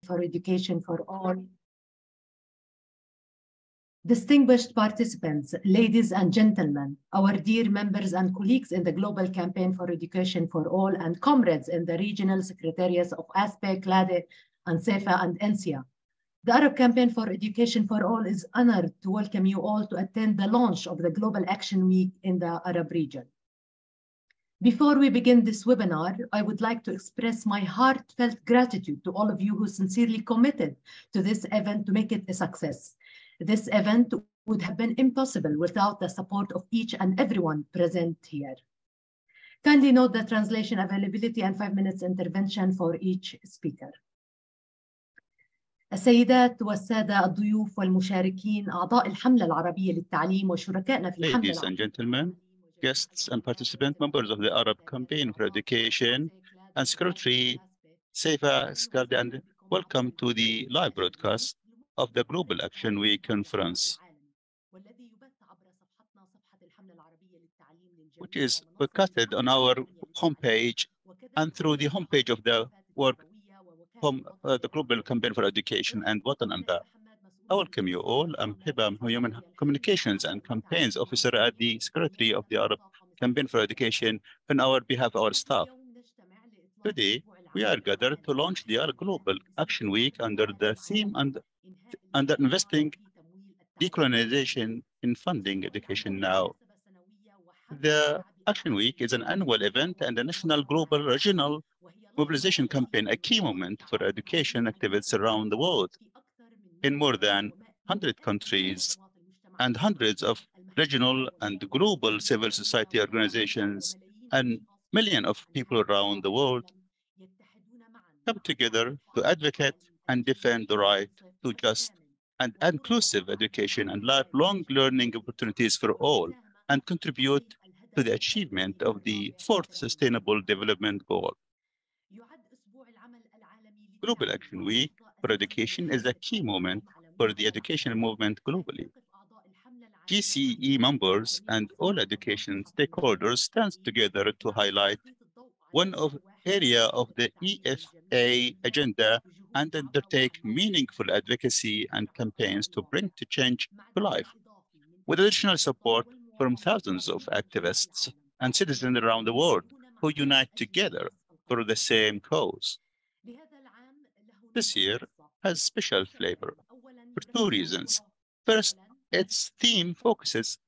for Education for All. Distinguished participants, ladies and gentlemen, our dear members and colleagues in the Global Campaign for Education for All and comrades in the regional secretariats of ASPE, CLADE, and CEFA and ANSIA. The Arab Campaign for Education for All is honored to welcome you all to attend the launch of the Global Action Week in the Arab region. Before we begin this webinar, I would like to express my heartfelt gratitude to all of you who sincerely committed to this event to make it a success. This event would have been impossible without the support of each and everyone present here. Kindly note the translation availability and 5 minutes intervention for each speaker. السيدات والسادة الضيوف والمشاركين أعضاء الحملة العربية للتعليم وشركائنا في الحملة. Ladies and gentlemen, guests and participants, members of the Arab Campaign for Education and Secretary Seifa Skardi, and welcome to the live broadcast of the Global Action Week conference, which is broadcasted on our homepage and through the homepage of the the Global Campaign for Education and Watan Anda. I welcome you all. I'm Hiba, I'm Human Communications and Campaigns Officer at the Secretary of the Arab Campaign for Education on our behalf, our staff. Today, we are gathered to launch the Global Action Week under the theme and under investing decolonization in funding education now. The Action Week is an annual event and a national, global, regional mobilization campaign, a key moment for education activists around the world in more than 100 countries, and hundreds of regional and global civil society organizations and millions of people around the world come together to advocate and defend the right to just and inclusive education and lifelong learning opportunities for all, and contribute to the achievement of the 4th Sustainable Development Goal. Global Action Week for Education is a key moment for the education movement globally. GCE members and all education stakeholders stand together to highlight one area of the EFA agenda and undertake meaningful advocacy and campaigns to bring to change to life, with additional support from thousands of activists and citizens around the world who unite together for the same cause. This year has special flavor for 2 reasons. First, its theme focuses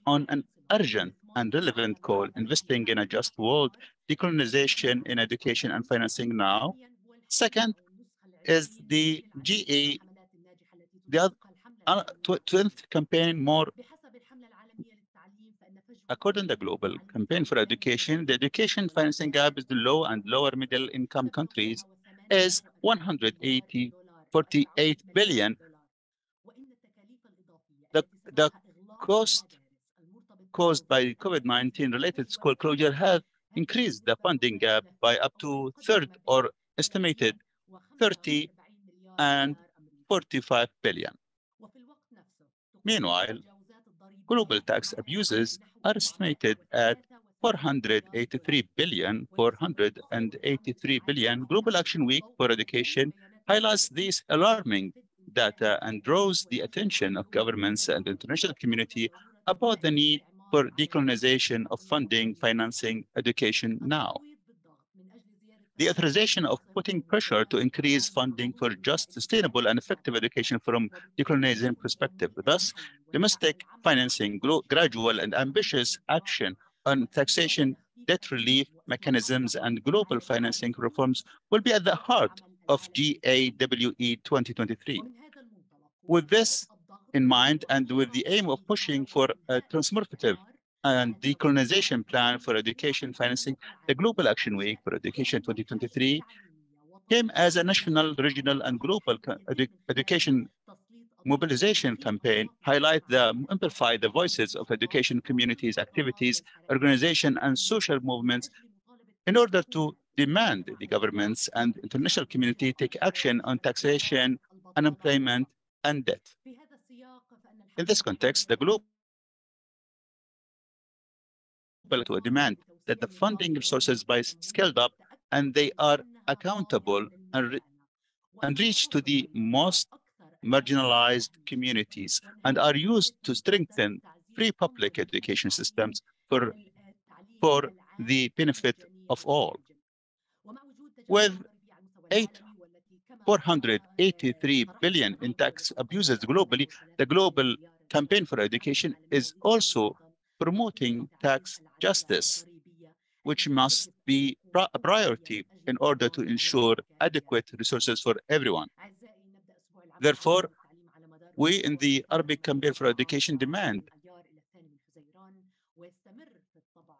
on an urgent and relevant call, investing in a just world, decolonization in education and financing now. Second is the GA, the 20th campaign more. According to the Global Campaign for Education, the education financing gap is the low and lower middle income countries is $148 billion. The cost caused by COVID-19 related school closure have increased the funding gap by up to a third, or estimated 30 and 45 billion. Meanwhile, global tax abuses are estimated at 483 billion. Global Action Week for Education highlights these alarming data and draws the attention of governments and the international community about the need for decolonization of funding, financing education now. The authorization of putting pressure to increase funding for just, sustainable, and effective education from decolonization perspective. Thus, domestic financing, gradual and ambitious action on taxation, debt relief mechanisms, and global financing reforms will be at the heart of GAWE 2023. With this in mind, and with the aim of pushing for a transformative and decolonization plan for education financing, the Global Action Week for Education 2023 came as a national, regional, and global education mobilization campaign, amplify the voices of education communities, activities, organizations, and social movements in order to demand the governments and international community take action on taxation, unemployment, and debt. In this context, the global to demand that the funding resources be scaled up, and they are accountable, and reach to the most marginalized communities, and are used to strengthen free public education systems for the benefit of all. With 483 billion in tax abuses globally, the Global Campaign for Education is also promoting tax justice, which must be a priority in order to ensure adequate resources for everyone. Therefore, we in the Arabic Campaign for Education demand,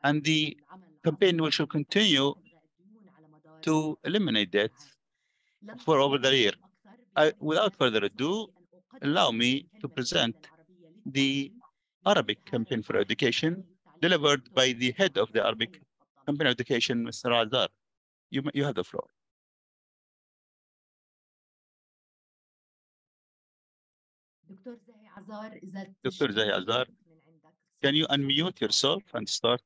and the campaign will should continue to eliminate debt for over the year. Without further ado, allow me to present the Arabic Campaign for Education delivered by the head of the Arabic Campaign for Education, Mr. Azar. You have the floor. Dr. Zahi Azar, can you unmute yourself and start?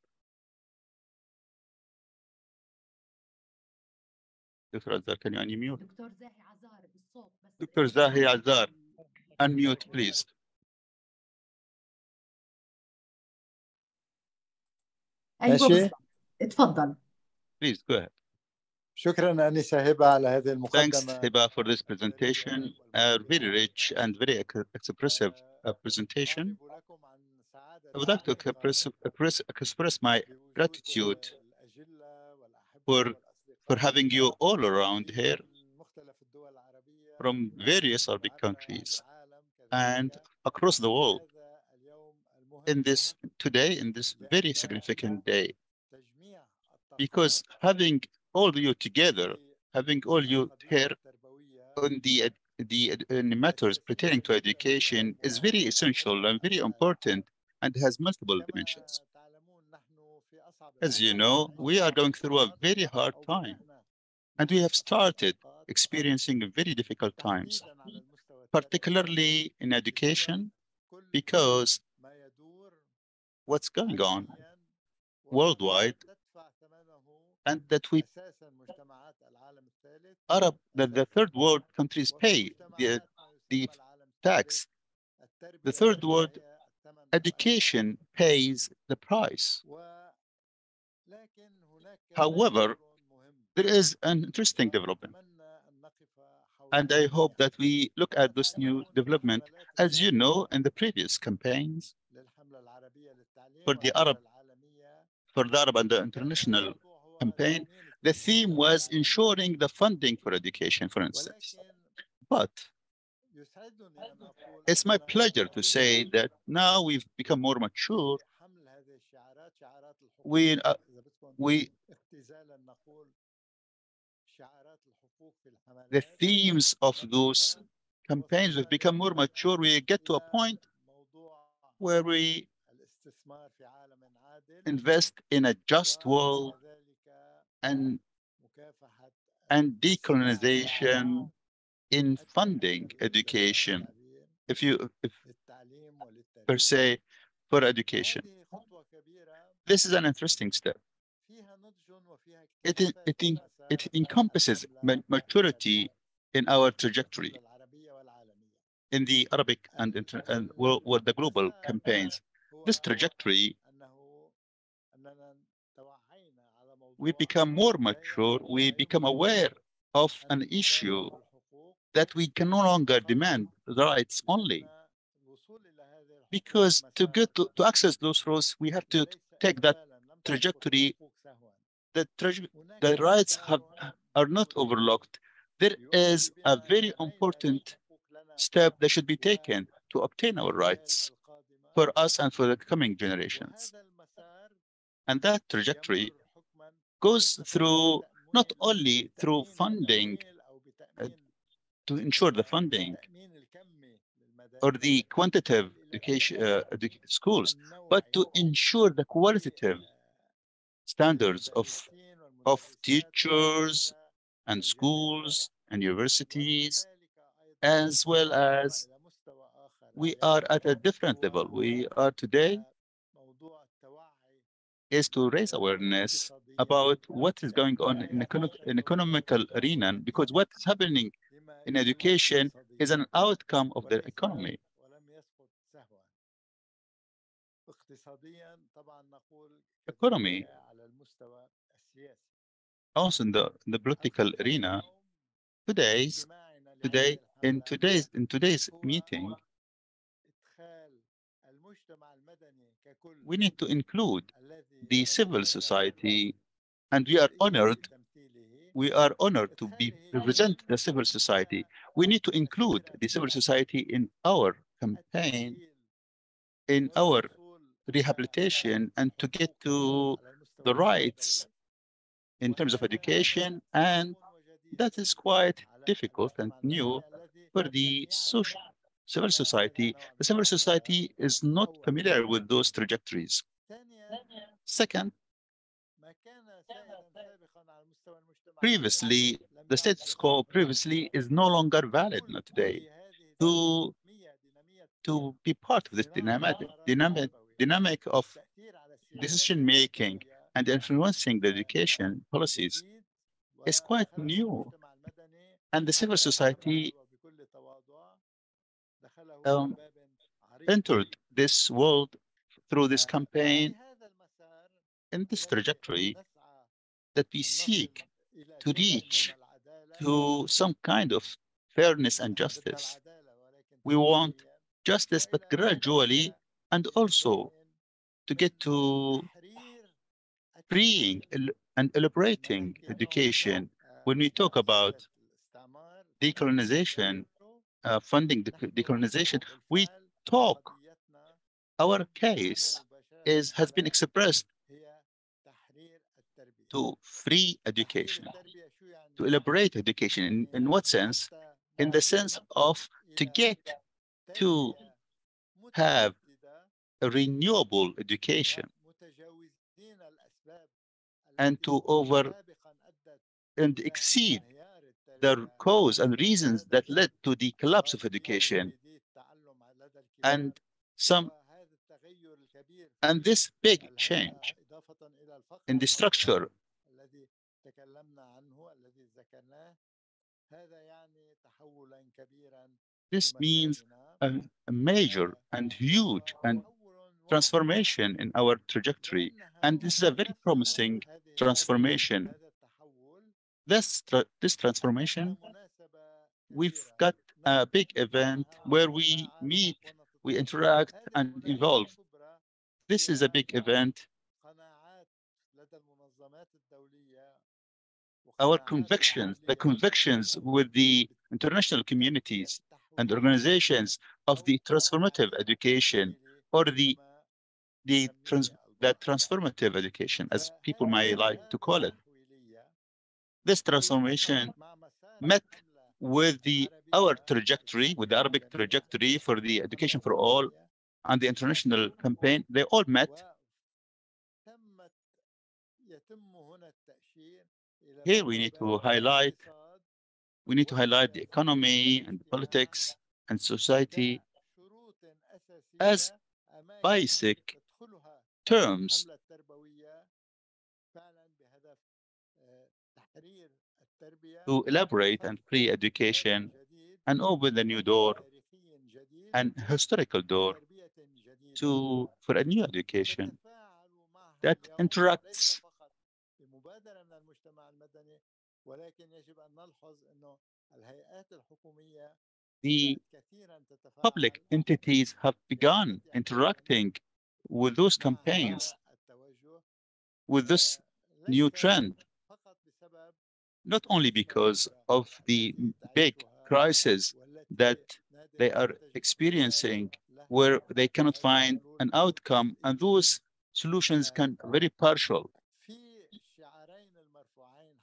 Dr. Azar, can you unmute? Dr. Zahi Azar, unmute, please. ايوه ماشي. بالضبط. اتفضل. Please go ahead. شكرا أنسة هبة على هذه Thanks, المقدمة. Hiba, for this presentation, a very rich and very expressive presentation. I would like to express my gratitude for having you all around here from various Arabic countries and across the world in this very significant day. Because having all you together, having all you here on the matters pertaining to education is very essential and very important and has multiple dimensions. As you know, we are going through a very hard time, and we have started experiencing very difficult times, particularly in education, because what's going on worldwide, and that the third world countries pay the tax. The third world education pays the price. However, there is an interesting development, and I hope that we look at this new development. As you know, in the previous campaigns for the Arab and the international campaign, the theme was ensuring the funding for education, for instance. But it's my pleasure to say that now we've become more mature. The themes of those campaigns have become more mature. We get to a point where we invest in a just world and decolonization in funding education, if per se, for education. This is an interesting step. It encompasses maturity in our trajectory in the Arabic and the global campaigns. This trajectory, we become more mature, we become aware of an issue that we can no longer demand the rights only. Because to access those roles, we have to take that trajectory. The rights are not overlooked. There is a very important step that should be taken to obtain our rights for us and for the coming generations. And that trajectory goes through not only through funding, to ensure the funding or the quantitative education schools, but to ensure the qualitative standards of teachers and schools and universities, as well as we are at a different level. We are today is to raise awareness about what is going on in economical arena, because what is happening in education is an outcome of the economy. Economy, also in the political arena, in today's meeting, we need to include the civil society, and we are honored to be represent the civil society. We need to include the civil society in our campaign, in our rehabilitation, and to get to the rights in terms of education. And that is quite difficult and new for the civil society. The civil society is not familiar with those trajectories. Second, previously, the status quo previously is no longer valid now today. To, to be part of this dynamic of decision making and influencing the education policies is quite new. And the civil society um, entered this world through this campaign in this trajectory that we seek to reach to some kind of fairness and justice. We want justice, but gradually, and also to get to freeing and elaborating education. When we talk about decolonization, funding decolonization, we talk, our case has been expressed to free education, to elaborate education. In what sense? In the sense of to get to have a renewable education and to over and exceed the cause and reasons that led to the collapse of education and some and this big change in the structure. This means a major and huge and transformation in our trajectory, and this is a very promising transformation. This transformation, we've got a big event where we meet, we interact, and evolve. This is a big event. Our convictions, the convictions with the international communities and organizations of the transformative education, or the trans, that transformative education, as people might like to call it. This transformation met with our trajectory, with the Arabic trajectory for the education for all and the international campaign. They all met. Here we need to highlight the economy and the politics and society as basic terms to elaborate and free education and open the new door, an historical door for a new education that interacts the public entities have begun interacting with those campaigns, with this new trend, not only because of the big crisis that they are experiencing, where they cannot find an outcome, and those solutions can very partial.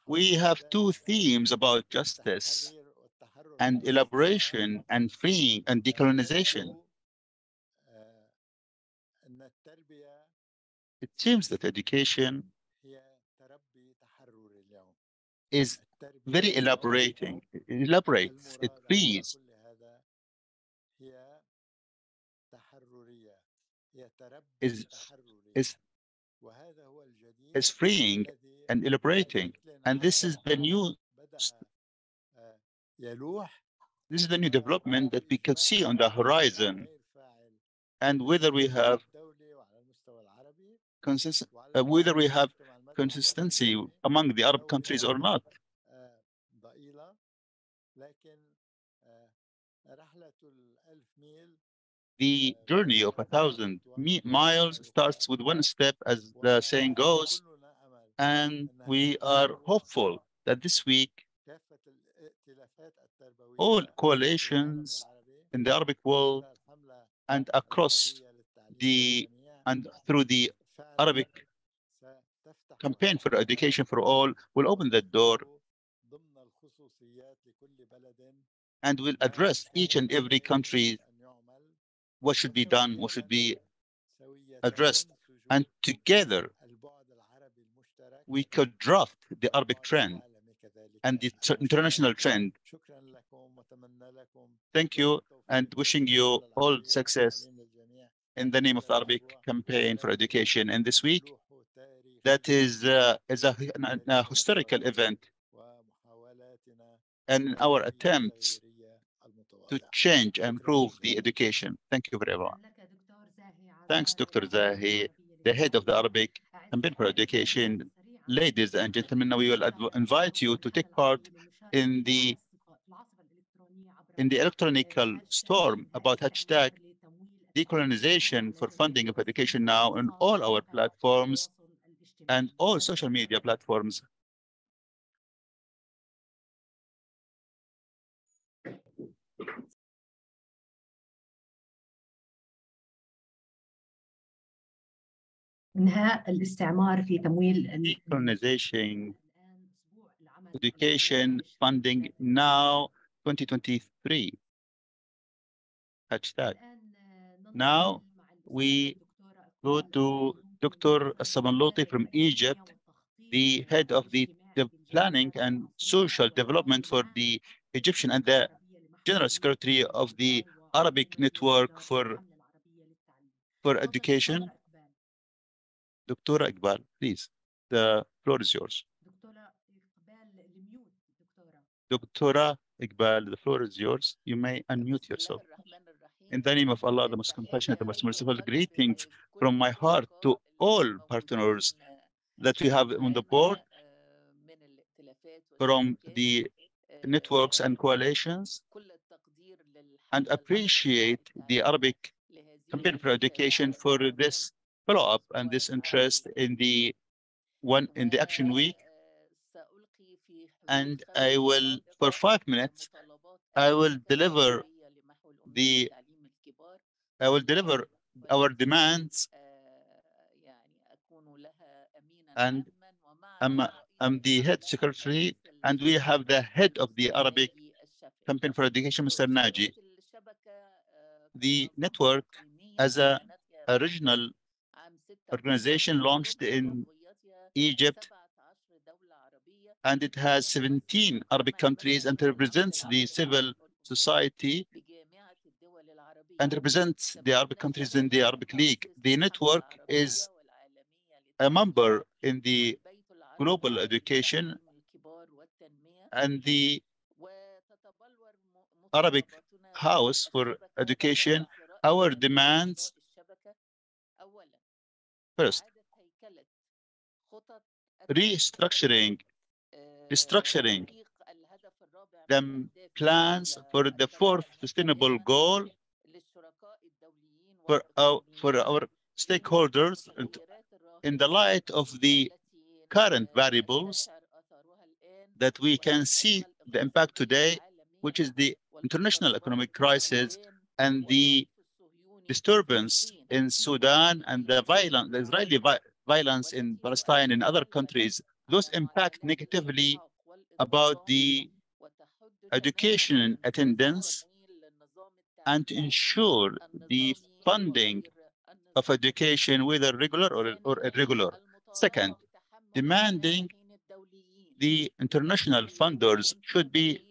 We have two themes about justice and elaboration and freeing and decolonization. It seems that education is very elaborates, it frees, is, is, is freeing and elaborating. And this is the new development that we can see on the horizon. And whether we have consistency among the Arab countries or not. The journey of 1,000 miles starts with one step, as the saying goes, and we are hopeful that this week all coalitions in the Arabic world and across and through the Arabic campaign for education for all will open that door and will address each and every country what should be done, what should be addressed. And together, we could draft the Arabic trend and the international trend. Thank you, and wishing you all success in the name of the Arabic campaign for education. And this week, that is a historical event and our attempts to change and improve the education. Thank you, everyone. Thanks, Dr. Zahi, the head of the Arabic campaign for education. Ladies and gentlemen, now we will invite you to take part in the electronical storm about hashtag decolonization for funding of education now on all our platforms and all social media platforms. إنهاء الاستعمار في تمويل decolonization education funding now 2023 hashtag. Now we go to Dr. Samanloti from Egypt, the head of the planning and social development for the Egyptian and the general secretary of the Arabic network for education. Dr. Iqbal, please, the floor is yours. Dr. Iqbal, the floor is yours. You may unmute yourself. In the name of Allah, the most compassionate, the most merciful, greetings from my heart to all partners that we have on the board from the networks and coalitions, and appreciate the Arabic campaign for education for this follow-up and this interest in the Action Week. And I will, for 5 minutes, I will deliver our demands, and I'm the head secretary, and we have the head of the Arabic campaign for education, Mr. Naji. The network, as a regional organization, launched in Egypt, and it has 17 Arabic countries and represents the civil society and represents the Arabic countries in the Arabic League. The network is a member in the global education and the Arabic House for Education. Our demands: first, restructuring the plans for the 4th sustainable goal for our stakeholders in the light of the current variables that we can see the impact today, which is the international economic crisis and the disturbance in Sudan and the Israeli violence in Palestine and other countries. Those impact negatively about the education attendance and to ensure the funding of education, whether regular or irregular. Second, demanding the international funders should be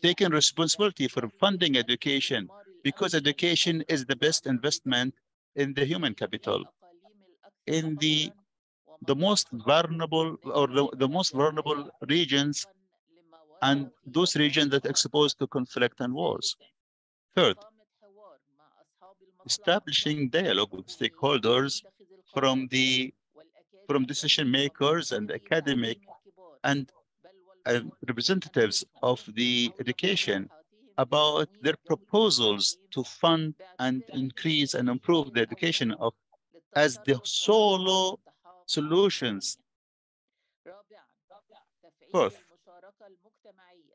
taking responsibility for funding education, because education is the best investment in the human capital. In the the most vulnerable or the most vulnerable regions and those regions that are exposed to conflict and wars. Third, establishing dialogue with stakeholders from decision makers and academic and representatives of the education about their proposals to fund and increase and improve the education of as the solo solutions. Fourth,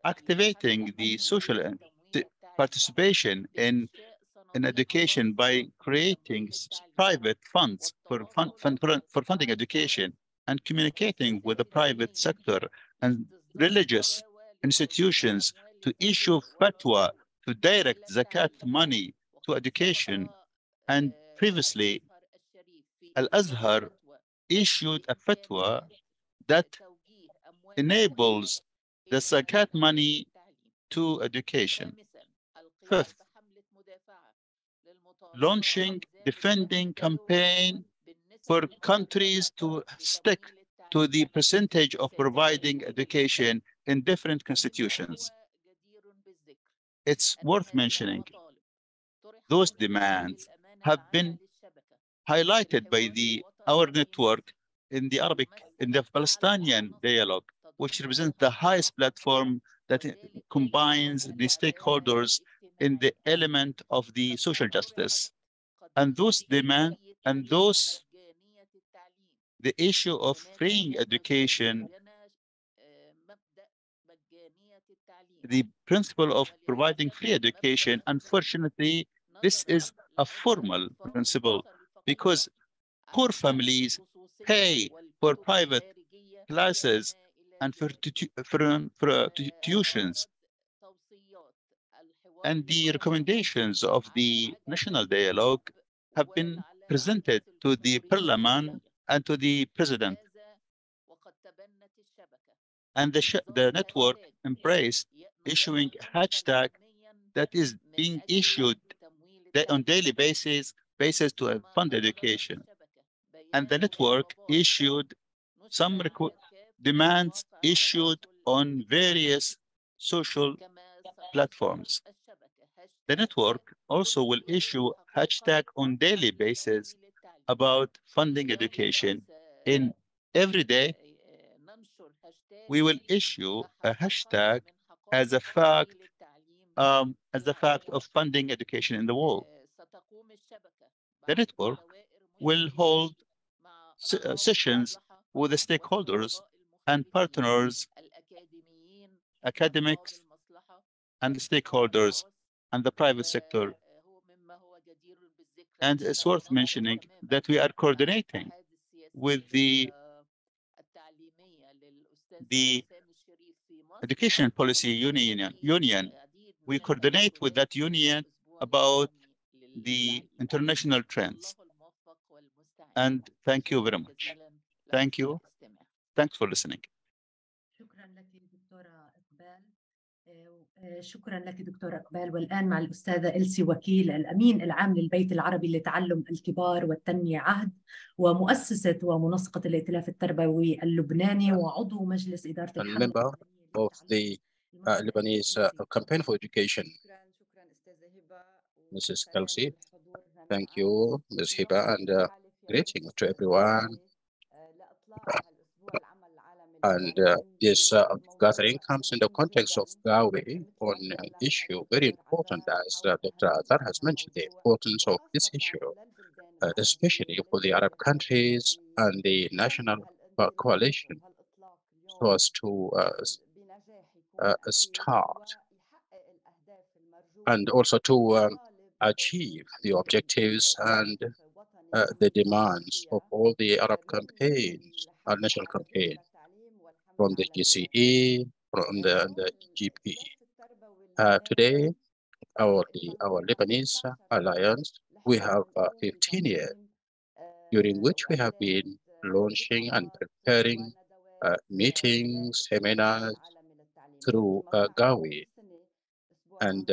activating the social participation in education by creating private funds for funding education and communicating with the private sector and religious institutions to issue fatwa to direct zakat money to education. And previously, Al-Azhar issued a fatwa that enables the zakat money to education. Fifth, launching defending campaign for countries to stick to the percentage of providing education in different constitutions. It's worth mentioning those demands have been highlighted by our network in the Palestinian dialogue, which represents the highest platform that combines the stakeholders in the element of the social justice. And those demand and those the issue of freeing education, the principle of providing free education, unfortunately, this is a formal principle because poor families pay for private classes and for tuitions. And the recommendations of the national dialogue have been presented to the parliament and to the president. And the network embraced issuing a hashtag that is being issued on daily basis to fund education. And the network issued some demands issued on various social platforms. The network also will issue hashtag on daily basis about funding education. In every day, we will issue a hashtag as a fact of funding education in the world. The network will hold sessions with the stakeholders and partners, academics, and stakeholders, and the private sector. And it's worth mentioning that we are coordinating with the Education Policy Union. We coordinate with that union about the international trends. And thank you very much. Thank you. Thanks for listening. شكرا لك دكتور إقبال. والآن مع الأستاذة إلسي وكيل، الأمين العام للبيت العربي لتعلم الكبار والتنمية عهد، ومؤسسة ومنسقة الائتلاف التربوي اللبناني، وعضو مجلس إدارة الحملة of the Lebanese Campaign for Education. Mrs. Kelsey, thank you, Ms. Hiba, and greetings to everyone. And this gathering comes in the context of Gawi on an issue very important, as Dr. Azhar has mentioned, the importance of this issue, especially for the Arab countries and the national coalition, so as to start and also to achieve the objectives and the demands of all the Arab campaigns, our national campaign, from the GCE, from the GP. Today, our Lebanese alliance, we have 15 years, during which we have been launching and preparing meetings, seminars through Gawi. And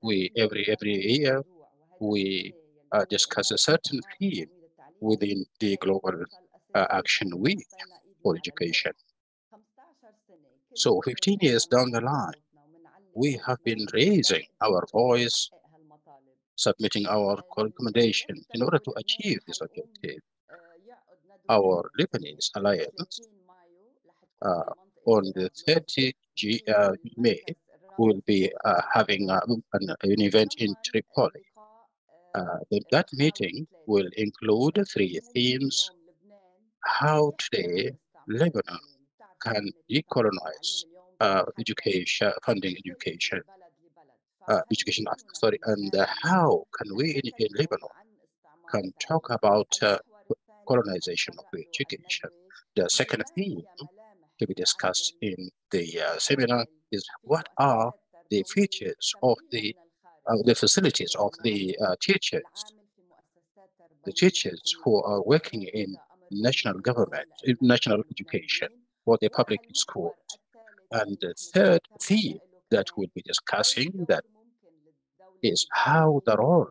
we every year we discuss a certain theme within the global Action Week for Education. So 15 years down the line, we have been raising our voice, submitting our recommendations in order to achieve this objective. Our Lebanese Alliance on the 30th May will be having an event in Tripoli. That meeting will include three themes: how today Lebanon can decolonize education, funding education, sorry, and how can we in Lebanon can talk about colonization of education. The second theme to be discussed in the seminar is what are the features of the facilities of the teachers who are working in national government, in national education, or the public schools. And the third theme that we'll be discussing that is how the role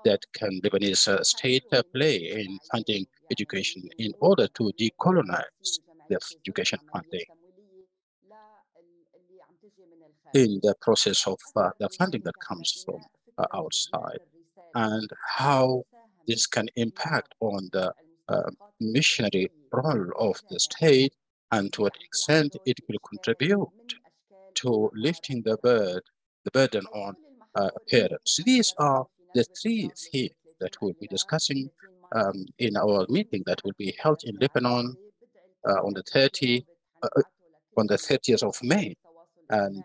that can Lebanese state play in funding education in order to decolonize the education funding in the process of the funding that comes from outside, and how this can impact on the missionary role of the state, and to what extent it will contribute to lifting the burden on parents. These are the three themes that we'll be discussing in our meeting that will be held in Lebanon on the 30th of May. And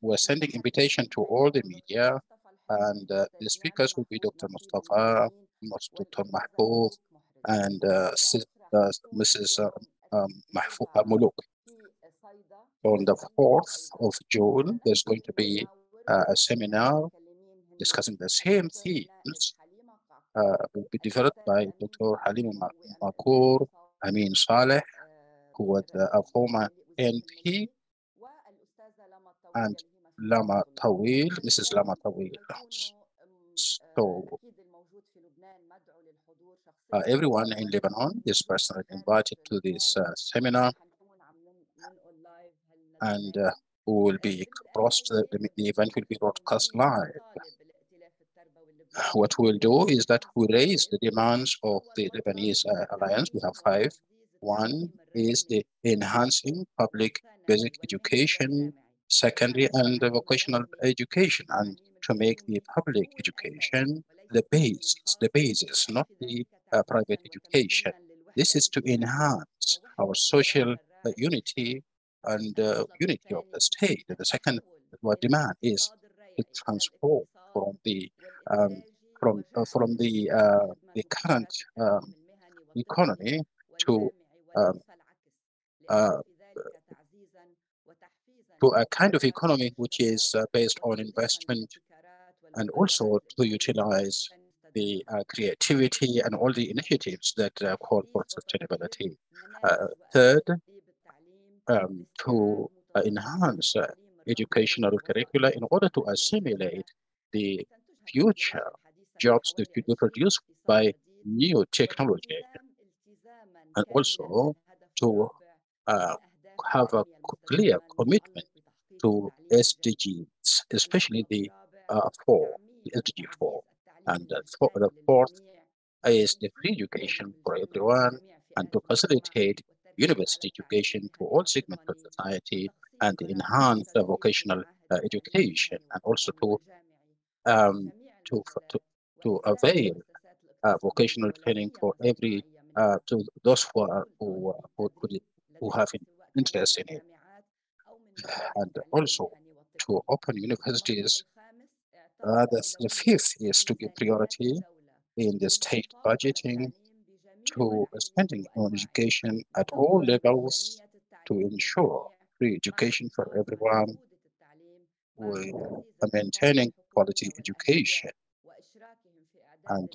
we're sending invitation to all the media, and the speakers will be Dr. Mustafa, Dr. Mahfouz, and Mrs. Muluk. On the 4th of June, there's going to be a seminar discussing the same themes, will be developed by Dr. Halim Makour, Amin Saleh, who was a former NP, and Lama Tawil, Mrs. Lama Tawil. So everyone in Lebanon is personally invited to this seminar, and will be the event will be broadcast live. What we'll do is that we raise the demands of the Lebanese Alliance. We have 5. One is the enhancing public basic education, secondary and vocational education, and to make the public education the basis, not the private education. This is to enhance our social unity and unity of the state. The second demand is to transform from the current economy to uh, a kind of economy which is based on investment, and also to utilize the creativity and all the initiatives that call for sustainability. Third, to enhance educational curricula in order to assimilate the future jobs that could be produced by new technology, and also to have a clear commitment to SDGs, especially the SDG 4. And the fourth is the free education for everyone, and to facilitate university education to all segments of society, and enhance the vocational education, and also um, to, to, to avail vocational training for every to those who have an interest in it, and also to open universities. The fifth is to give priority in the state budgeting to spending on education at all levels to ensure free education for everyone, with maintaining quality education and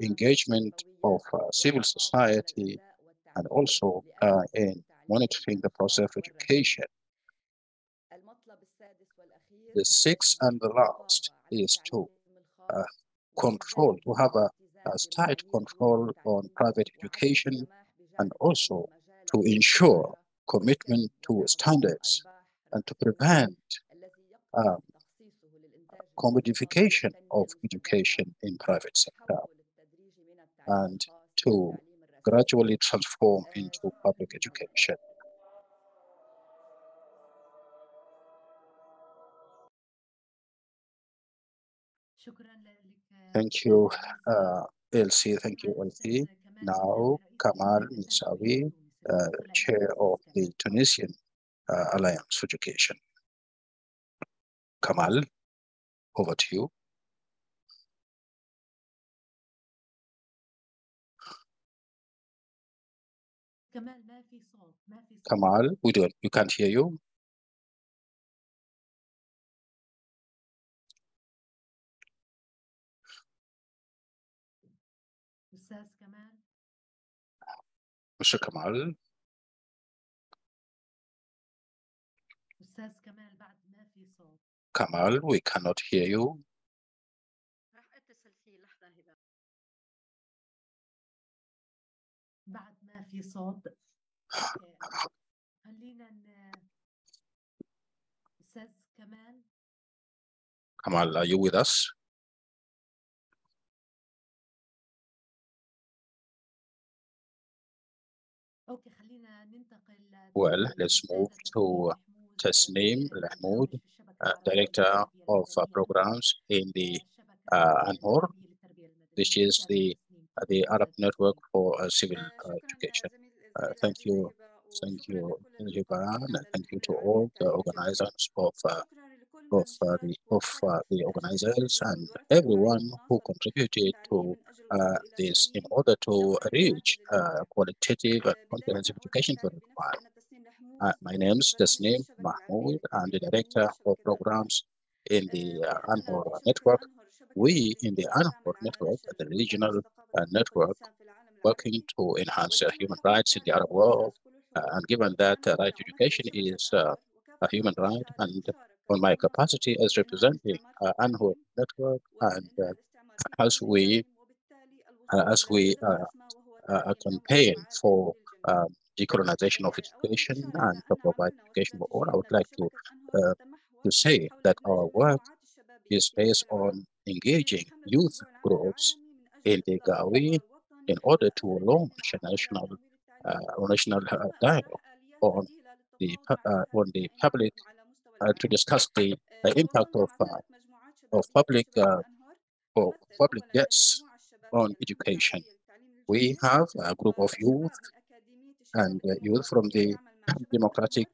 engagement of civil society, and also in monitoring the process of education. The sixth and the last is to control, to have as tight control on private education, and also to ensure commitment to standards and to prevent um, commodification of education in private sector, and to gradually transform into public education. Thank you, LC. Thank you, LC. Now, Kamal Misawi, Chair of the Tunisian Alliance for Education. Kamal, over to you. Kamal, we can't hear you. Mr. Kamal. Kamal, we cannot hear you. Kamal, are you with us? Well, let's move to Tasneem Lahmoud, Director of Programs in the ANHOR, which is the Arab Network for Civil Education. Thank you, Hiban, and thank you to all the organizers of the organizers and everyone who contributed to this in order to reach qualitative and comprehensive education for everyone. My name is Tasneem Mahmoud. I'm the Director of Programs in the ANHOR network. We in the ANHOR network, the regional network, working to enhance human rights in the Arab world. And given that right to education is a human right, and on my capacity as representing ANHOR network, and as we campaign for decolonization of education and to provide education for all, I would like to say that our work is based on engaging youth groups in the Gawi in order to launch a national dialogue on the public to discuss the impact of public debts on education. We have a group of youth and youth from the democratic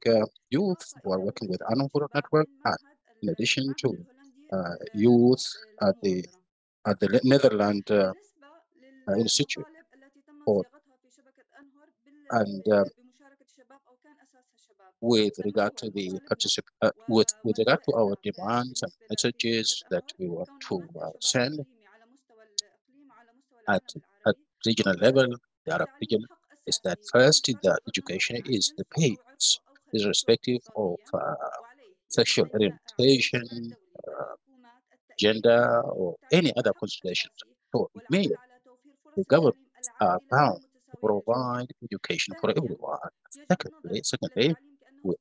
youth who are working with ANHOR network, and in addition to youth at the Netherlands Institute for, and with regard to the with regard to our demands and messages that we want to send at regional level, the Arab region, is that first, the education is the base, irrespective of sexual orientation, gender, or any other considerations. So it means the governments are bound to provide education for everyone. Secondly, we,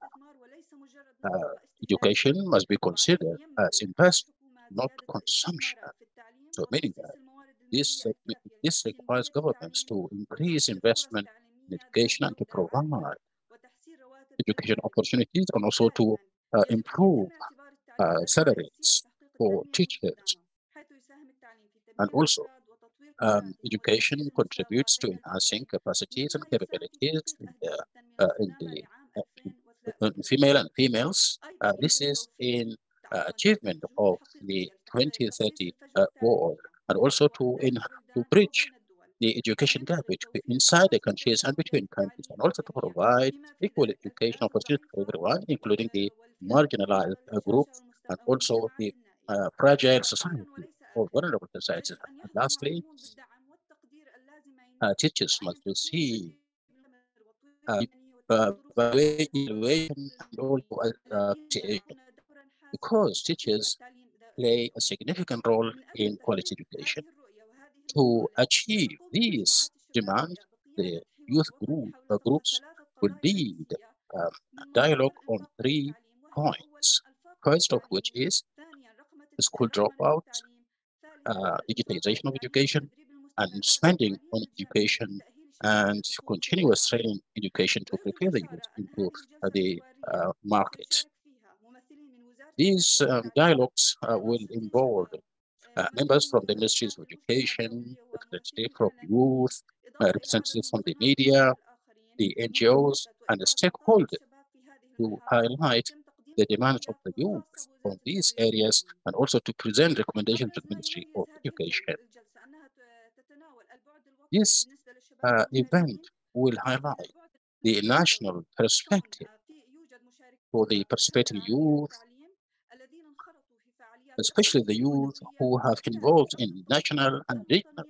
education must be considered as investment, not consumption. So meaning that this requires governments to increase investment in education and to provide education opportunities, and also to improve salaries for teachers. And also, education contributes to enhancing capacities and capabilities in female and females. This is in achievement of the 2030 goal, and also to bridge the education gap between inside the countries and between countries, and also to provide equal education opportunities for everyone, including the marginalized groups and also the fragile society or vulnerable societies. And lastly, teachers must receive evaluation and also appreciation, because teachers play a significant role in quality education. To achieve these demands, the youth groups will lead a dialogue on 3 points. First of which is school dropouts, digitization of education, and spending on education, and continuous training education to prepare the youth into the market. These dialogues will involve members from the ministries of education, representatives from youth, representatives from the media, the NGOs, and the stakeholders to highlight the demands of the youth from these areas and also to present recommendations to the Ministry of Education. This event will highlight the national perspective for the participating youth, especially the youth who have involved in national and regional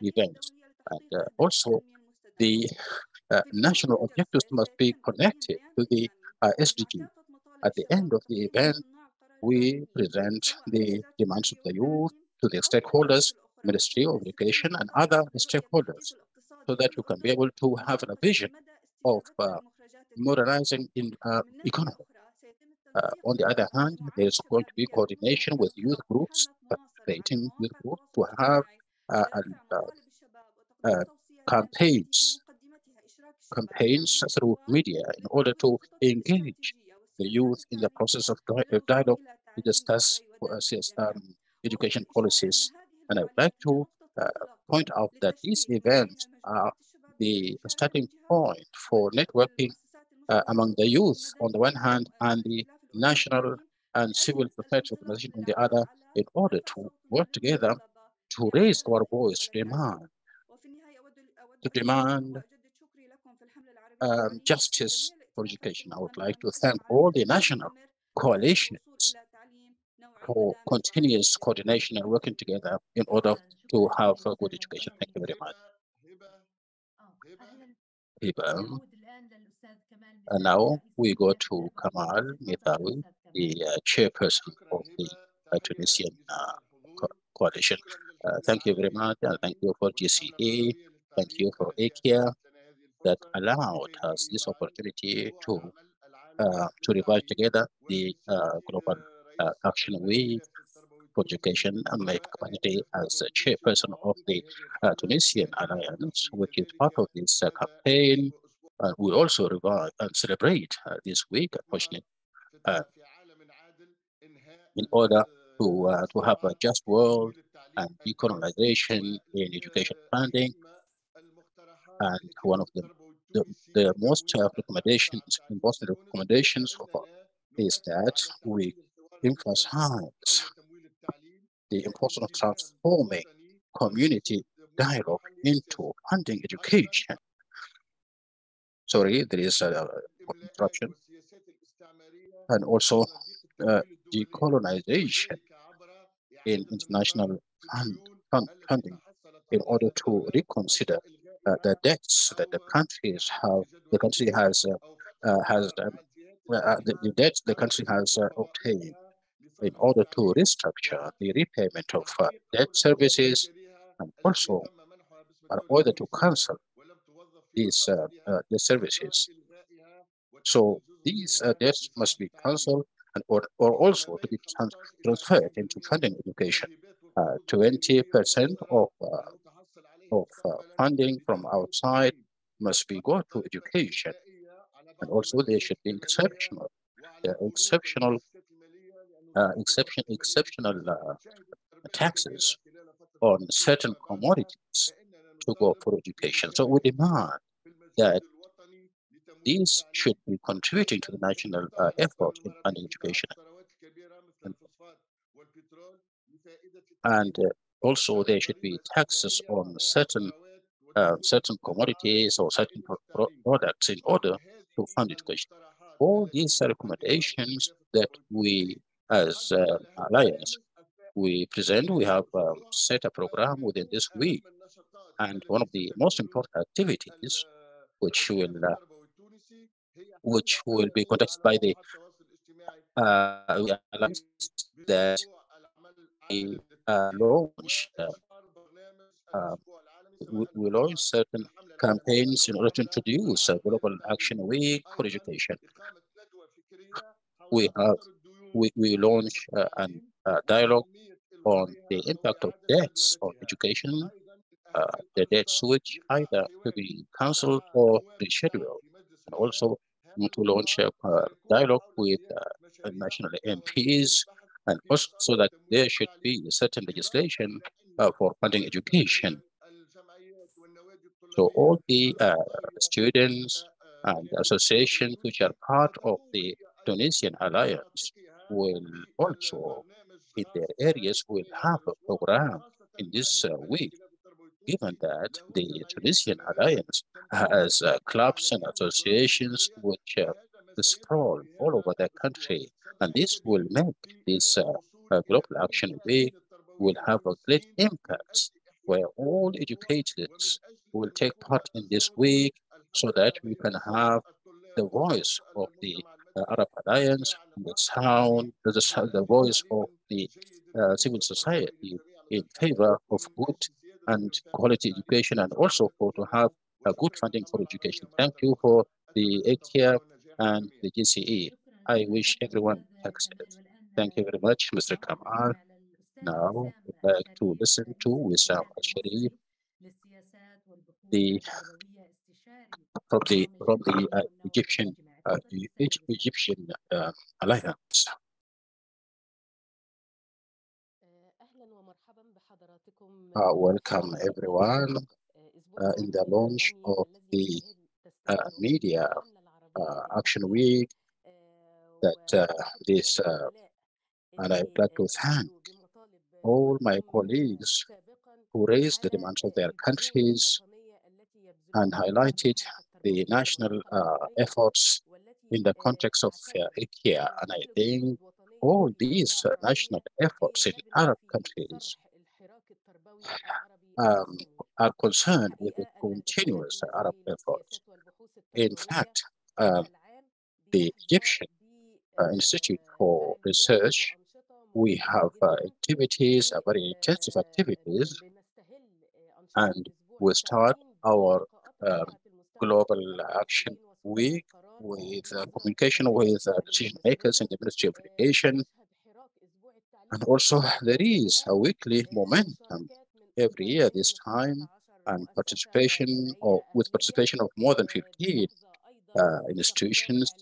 events. And also, the national objectives must be connected to the SDG. At the end of the event, we present the demands of the youth to the stakeholders, Ministry of Education, and other stakeholders, so that you can be able to have a vision of modernizing in economy. On the other hand, there is going to be coordination with youth groups, participating youth groups, to have uh, uh, uh, campaigns through media in order to engage the youth in the process of dialogue to discuss education policies. And I would like to point out that these events are the starting point for networking among the youth on the one hand and the national and civil society organization on the other, in order to work together to raise our voice to demand justice for education. I would like to thank all the national coalitions for continuous coordination and working together in order to have a good education. Thank you very much. And now we go to Kamal Mithawi, the chairperson of the Tunisian coalition. Thank you very much, and thank you for GCA. Thank you for ACEA that allowed us this opportunity to revise together the Global Action Week for Education and my capacity as a chairperson of the Tunisian Alliance, which is part of this campaign. We also revive and celebrate this week, unfortunately, in order to have a just world and decolonization in education funding. And one of the most important recommendations is that we emphasize the importance of transforming community dialogue into funding education. Sorry, there is a interruption. And also decolonization in international funding in order to reconsider the debts that the country the debts the country has obtained, in order to restructure the repayment of debt services, and also in order to cancel these services. So these debts must be cancelled or also to be transferred into funding education. 20% of funding from outside must be go to education, and also there should be exceptional taxes on certain commodities to go for education. So we demand that these should be contributing to the national effort in funding education. And also there should be taxes on certain commodities or certain products in order to fund education. All these are recommendations that we as Alliance we present. We have set a program within this week, and one of the most important activities which will be conducted by the Alliance that we launch uh, we launched certain campaigns in order to introduce a Global Action Week for education. We launched a dialogue on the impact of debts on education, the debts which either to be cancelled or rescheduled, and also to launch a dialogue with national MPs, and also so that there should be certain legislation for funding education. So all the students and associations which are part of the Tunisian Alliance will also, in their areas, will have a program in this week, given that the Tunisian Alliance has clubs and associations which sprawl all over the country. And this will make this Global Action Week will have a great impact where all educators will take part in this week so that we can have the voice of the Arab Alliance, the sound, the voice of the civil society in favor of good and quality education, and also for to have a good funding for education. Thank you for the ACEA and the GCE. I wish everyone success. Thank you very much, Mr. Kamal. Now, I'd like to listen to Wissam Al-Sharif, the from the Egyptian Alliance. Welcome everyone in the launch of the media action week that this and I'd like to thank all my colleagues who raised the demands of their countries and highlighted the national efforts in the context of IKEA. And I think all these national efforts in Arab countries um, are concerned with the continuous Arab efforts. In fact, the Egyptian Institute for Research, we have activities, very intensive activities, and we start our Global Action Week with communication with decision makers in the Ministry of Education. And also there is a weekly momentum every year this time, and participation or with participation of more than 15 institutions.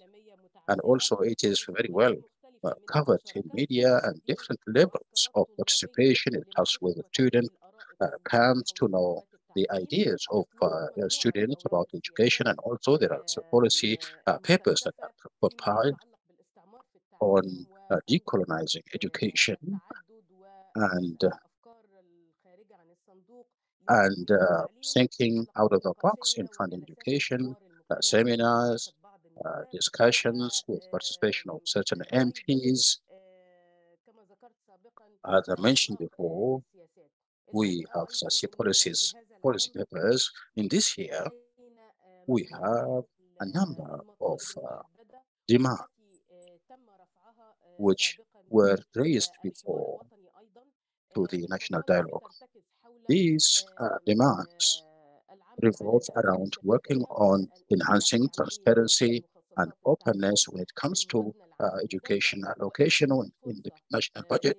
And also it is very well covered in media and different levels of participation. It helps with the student camps to know the ideas of their students about education, and also there are some policy papers that are compiled on decolonizing education and thinking out of the box in funding education, seminars, discussions with participation of certain MPs. As I mentioned before, we have such policy papers. In this year, we have a number of demands which were raised before to the national dialogue. These demands revolve around working on enhancing transparency and openness when it comes to education allocation in the national budget,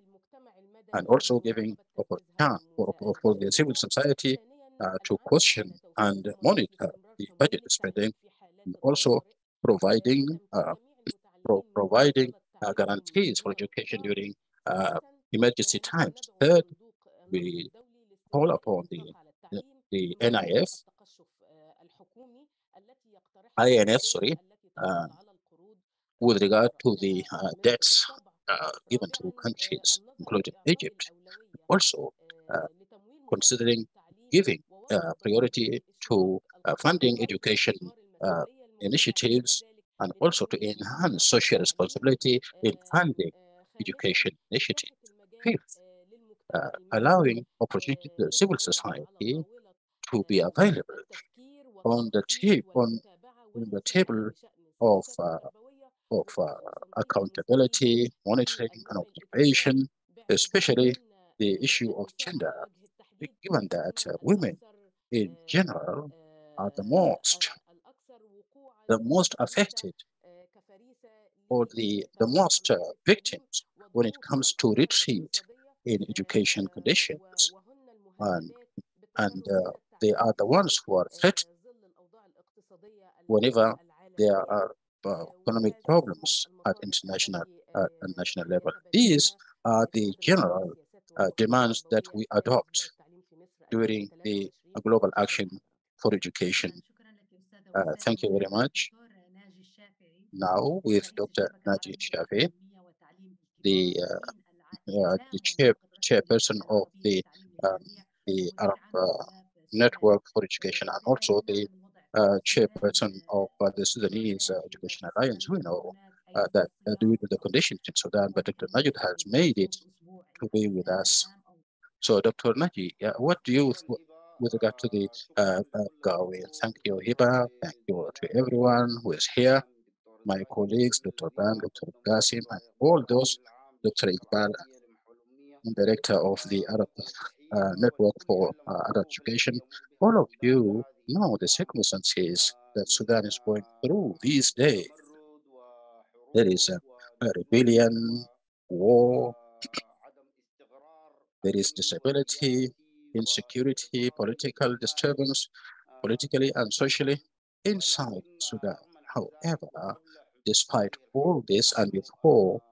and also giving opportunity for the civil society to question and monitor the budget spending, and also providing providing guarantees for education during emergency times. Third, we call upon the INF, with regard to the debts given to countries, including Egypt. Also, considering giving priority to funding education initiatives, and also to enhance social responsibility in funding education initiatives. Fifth, allowing opportunity to the civil society to be available on the table of accountability, monitoring, and observation, especially the issue of gender given that women in general are the most affected, or the most victims when it comes to retreat in education conditions. And, and they are the ones who are threatened whenever there are economic problems at international and national level. These are the general demands that we adopt during the global action for education. Thank you very much. Now with Dr. Naji Shafi, the chairperson of the Arab Network for Education, and also the chairperson of the Sudanese Education Alliance. We know that due to the conditions in Sudan, but Dr. Najib has made it to be with us. So, Dr. Naji, what do you, with regard to the Gawi? Thank you, Hiba. Thank you to everyone who is here, my colleagues, Dr. Bam, Dr. Qasim, and all those, Dr. Iqbal, director of the Arab Network for Adult Education. All of you know the circumstances that Sudan is going through these days. There is a rebellion, war, there is disability, insecurity, political disturbance, politically and socially inside Sudan. However, despite all this and before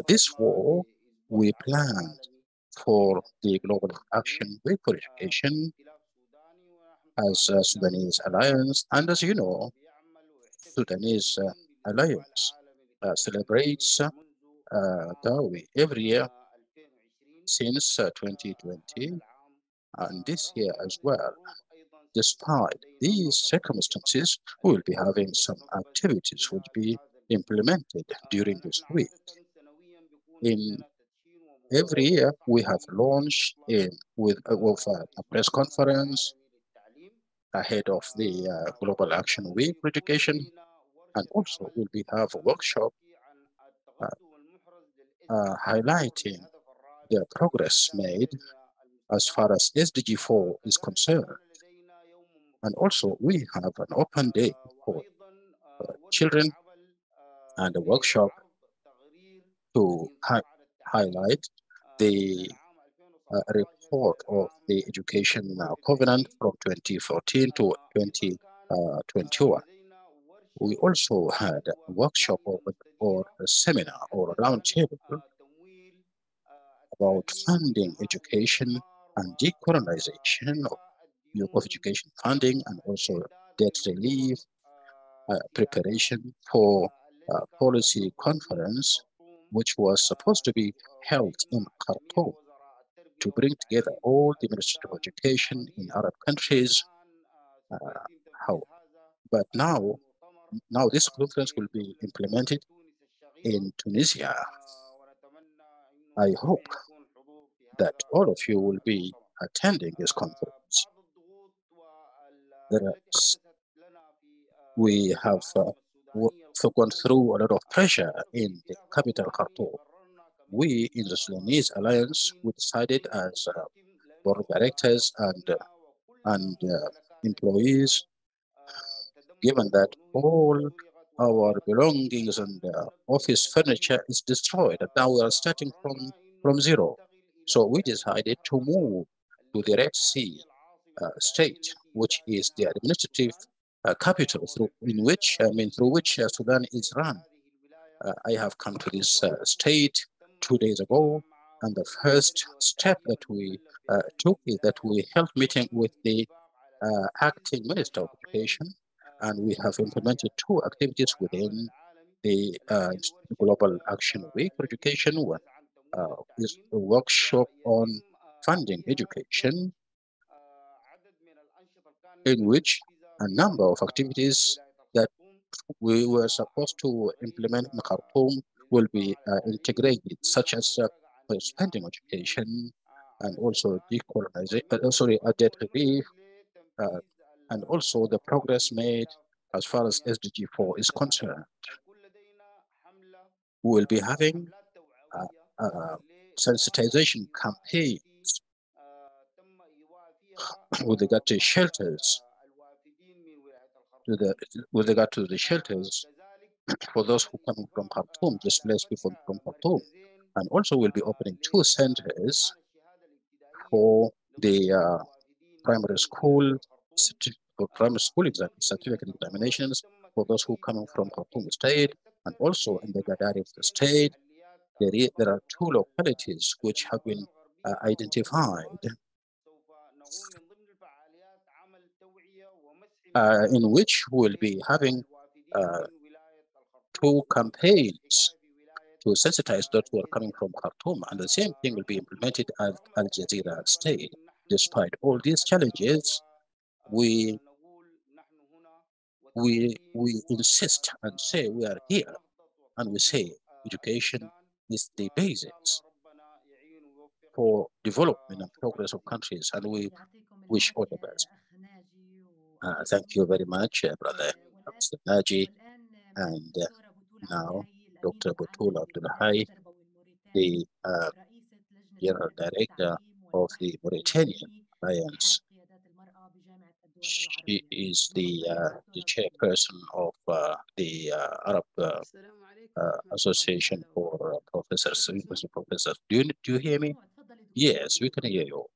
this war, we planned for the Global Action Week for Education as Sudanese Alliance. And as you know, Sudanese Alliance celebrates Gawi every year since 2020 and this year as well. Despite these circumstances, we will be having some activities will be implemented during this week. In every year, we have launched with a press conference ahead of the Global Action Week for Education, and also we'll have a workshop highlighting the progress made as far as SDG 4 is concerned. And also we have an open day for children and a workshop to highlight the report of the Education Covenant from 2014 to 2021. We also had a workshop or a seminar or a roundtable about funding education and decolonization of education funding, and also debt relief, preparation for policy conference, which was supposed to be held in Khartoum to bring together all the ministries of education in Arab countries. How? But now this conference will be implemented in Tunisia. I hope that all of you will be attending this conference. We have gone through a lot of pressure in the capital Khartoum. We in the Sudanese Alliance, we decided as board of directors and employees, given that all our belongings and office furniture is destroyed, and now we are starting from zero. So we decided to move to the Red Sea state, which is the administrative capital through which Sudan is run. I have come to this state 2 days ago, and the first step that we took is that we held meeting with the acting Minister of Education, and we have implemented 2 activities within the Global Action Week for Education. One is a workshop on funding education, in which a number of activities that we were supposed to implement in Khartoum will be integrated, such as spending education and also decolonization, debt relief, and also the progress made as far as SDG 4 is concerned. We will be having sensitization campaigns with regard to shelters, with regard to the shelters for those who coming from Khartoum, displaced people from Khartoum, and also we'll be opening 2 centers for the primary school certificate examinations for those who coming from Khartoum State, and also in the Gadaref State. There are 2 localities which have been identified in which we'll be having 2 campaigns to sensitize those who are coming from Khartoum, and the same thing will be implemented at Al Jazeera State. Despite all these challenges, we insist and say we are here, and we say education is the basis for development and progress of countries, and we wish all the best. Thank you very much, Brother Mr. Naji, and now Dr. Butul Abdulhai, the General Director of the Mauritanian Alliance. She is the chairperson of the Arab Association for Professors, University Professors. Do you hear me? Yes, we can hear you.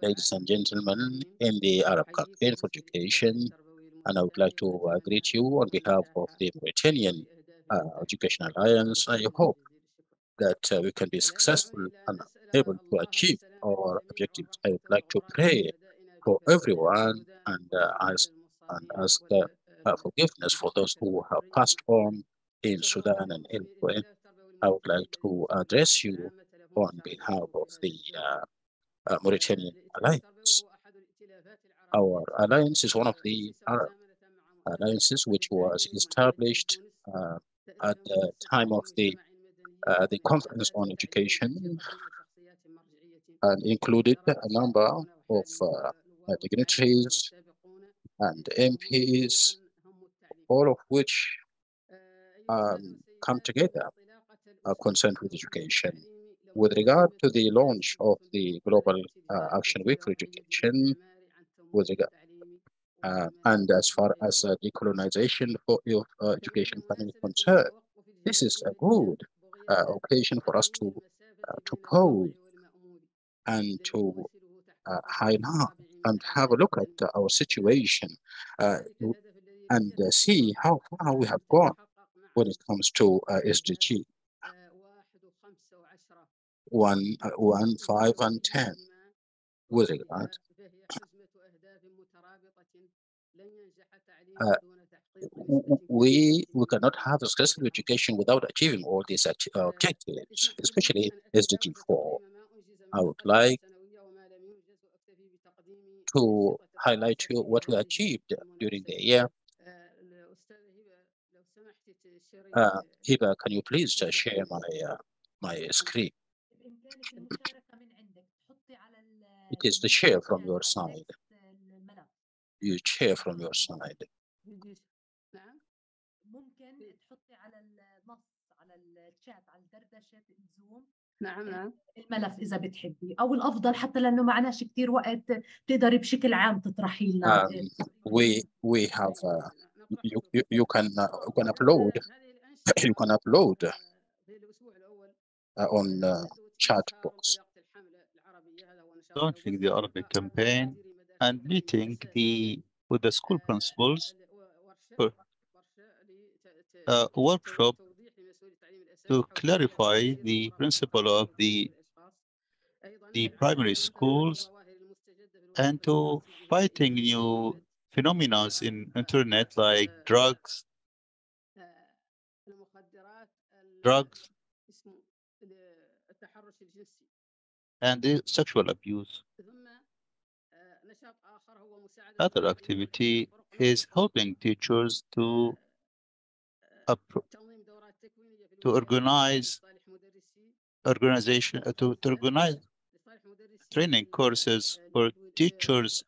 Ladies and gentlemen, in the Arab Campaign for Education, and I would like to greet you on behalf of the Mauritanian Education Alliance. I hope that we can be successful and able to achieve our objectives. I would like to pray for everyone and ask forgiveness for those who have passed on in Sudan and elsewhere. I would like to address you on behalf of the Mauritanian Alliance. Our alliance is one of the Arab alliances which was established at the time of the Conference on Education, and included a number of dignitaries and MPs, all of which come together concerned with education. With regard to the launch of the Global Action Week for Education, with regard, and as far as decolonization for education planning is concerned, this is a good occasion for us to pose and to highlight and have a look at our situation and see how far we have gone when it comes to SDG 1, 5, and 10. With regard, we cannot have a successful education without achieving all these objectives, especially SDG 4. I would like to highlight to you what we achieved during the year. Hiba, can you please share my screen? It is the share from your side. You share from your side. ممكن تحطي على النص على الشات على الدردشه الزوم نعم الملف اذا بتحبي، او الافضل حتى لانه معناش كثير وقت تقدري بشكل عام تطرحي لنا. We have you can upload you can upload on chat box. Launching the Arabic campaign and meeting with the school principals for a workshop to clarify the principle of the primary schools and to fighting new phenomena in internet like drugs and sexual abuse. Other activity is helping teachers to organize training courses for teachers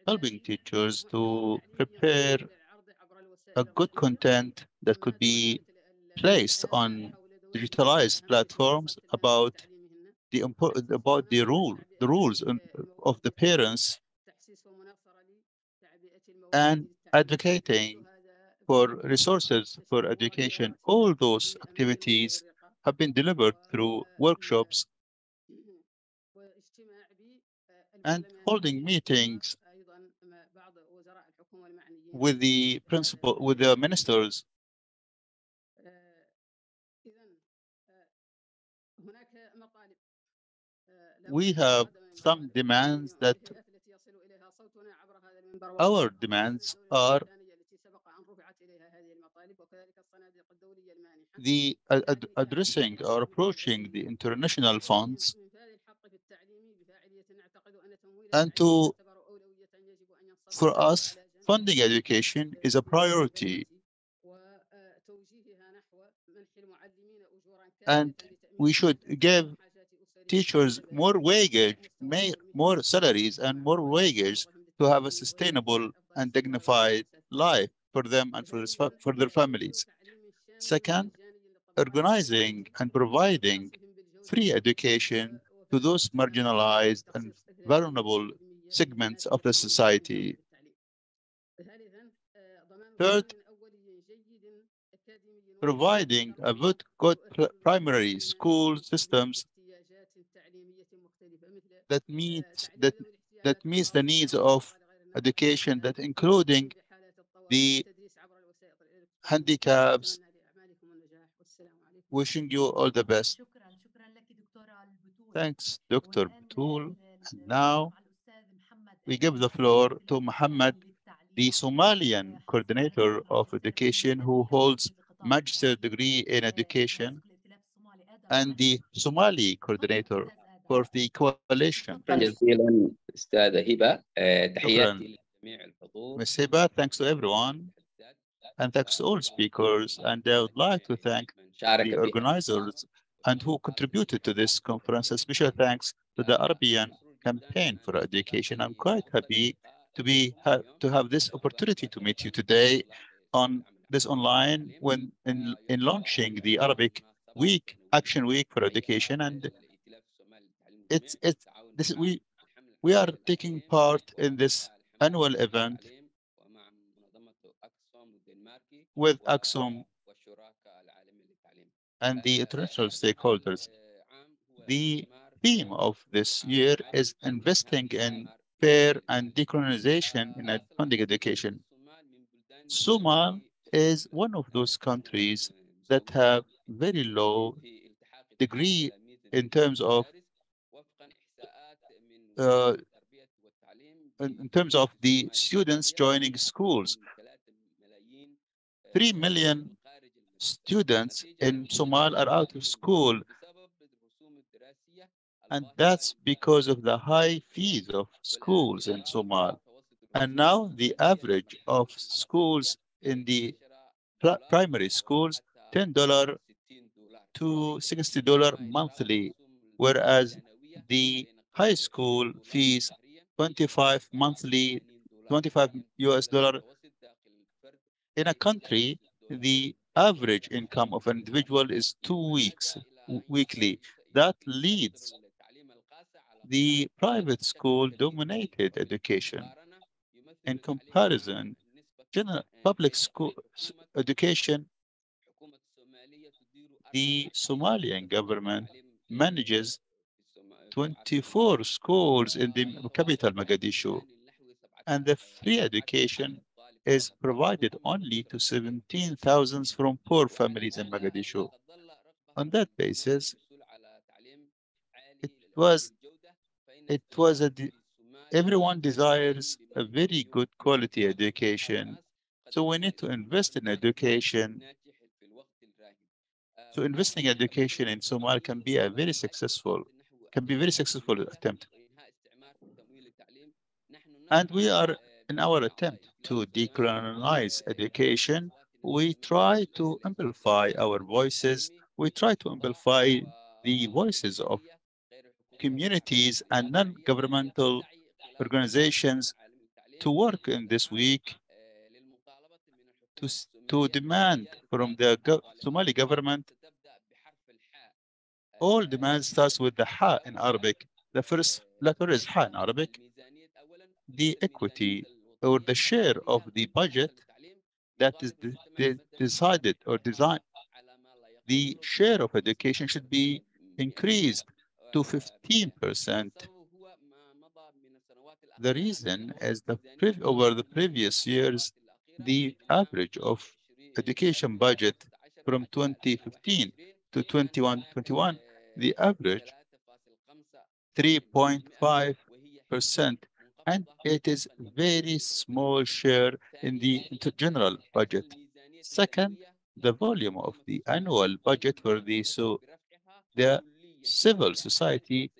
helping teachers to prepare a good content that could be placed on digitalized platforms about the rules of the parents and advocating for resources for education. All those activities have been delivered through workshops and holding meetings with the ministers. We have some demands that our demands are the addressing or approaching the international funds and for us, funding education is a priority. And we should give teachers more wages, more salaries, and more wages to have a sustainable and dignified life for them and for their families. Second, organizing and providing free education to those marginalized and vulnerable segments of the society. Third, providing a good primary school systems that meets the needs of education, that including the handicaps. Wishing you all the best. Thanks, Dr. Batul. And now we give the floor to Muhammad, the Somalian coordinator of education who holds magister degree in education and the Somali coordinator for the coalition. شكرا جزيلا استاذه هبه تحياتي لجميع الحضور. Ms. Hiba, thanks to everyone and thanks to all speakers, and I would like to thank the organizers and who contributed to this conference. A special thanks to the Arabian Campaign for Education. I'm quite happy to have this opportunity to meet you today on this online when in launching the Arabic Action Week for Education, and we are taking part in this annual event with ACSOM and the international stakeholders. The theme of this year is investing in fair and decolonization in funding education. Somal is one of those countries that have very low degree in terms of the students joining schools. 3 million students in Somal are out of school, and that's because of the high fees of schools in Somal. And now the average of schools in the primary schools, $10 to $60 monthly, whereas the high school fees, 25 monthly, 25 US dollar. In a country, the average income of an individual is 2 weeks weekly. That leads the private school dominated education. In comparison, general public school education, the Somalian government manages 24 schools in the capital Mogadishu, and the free education is provided only to 17,000 from poor families in Mogadishu. On that basis, everyone desires a very good quality education. So we need to invest in education. So investing in education in Somalia can be very successful attempt. And we are in our attempt to decolonize education, we try to amplify our voices. We try to amplify the voices of communities and non-governmental organizations to work in this week to demand from the Somali government. All demands starts with the ha in Arabic. The first letter is ha in Arabic. The equity or the share of the budget that is decided or designed. The share of education should be increased to 15%. The reason is over the previous years, the average of education budget from 2015 to 21, the average 3.5%, and it is very small share in the general budget. Second, the volume of the annual budget for the civil society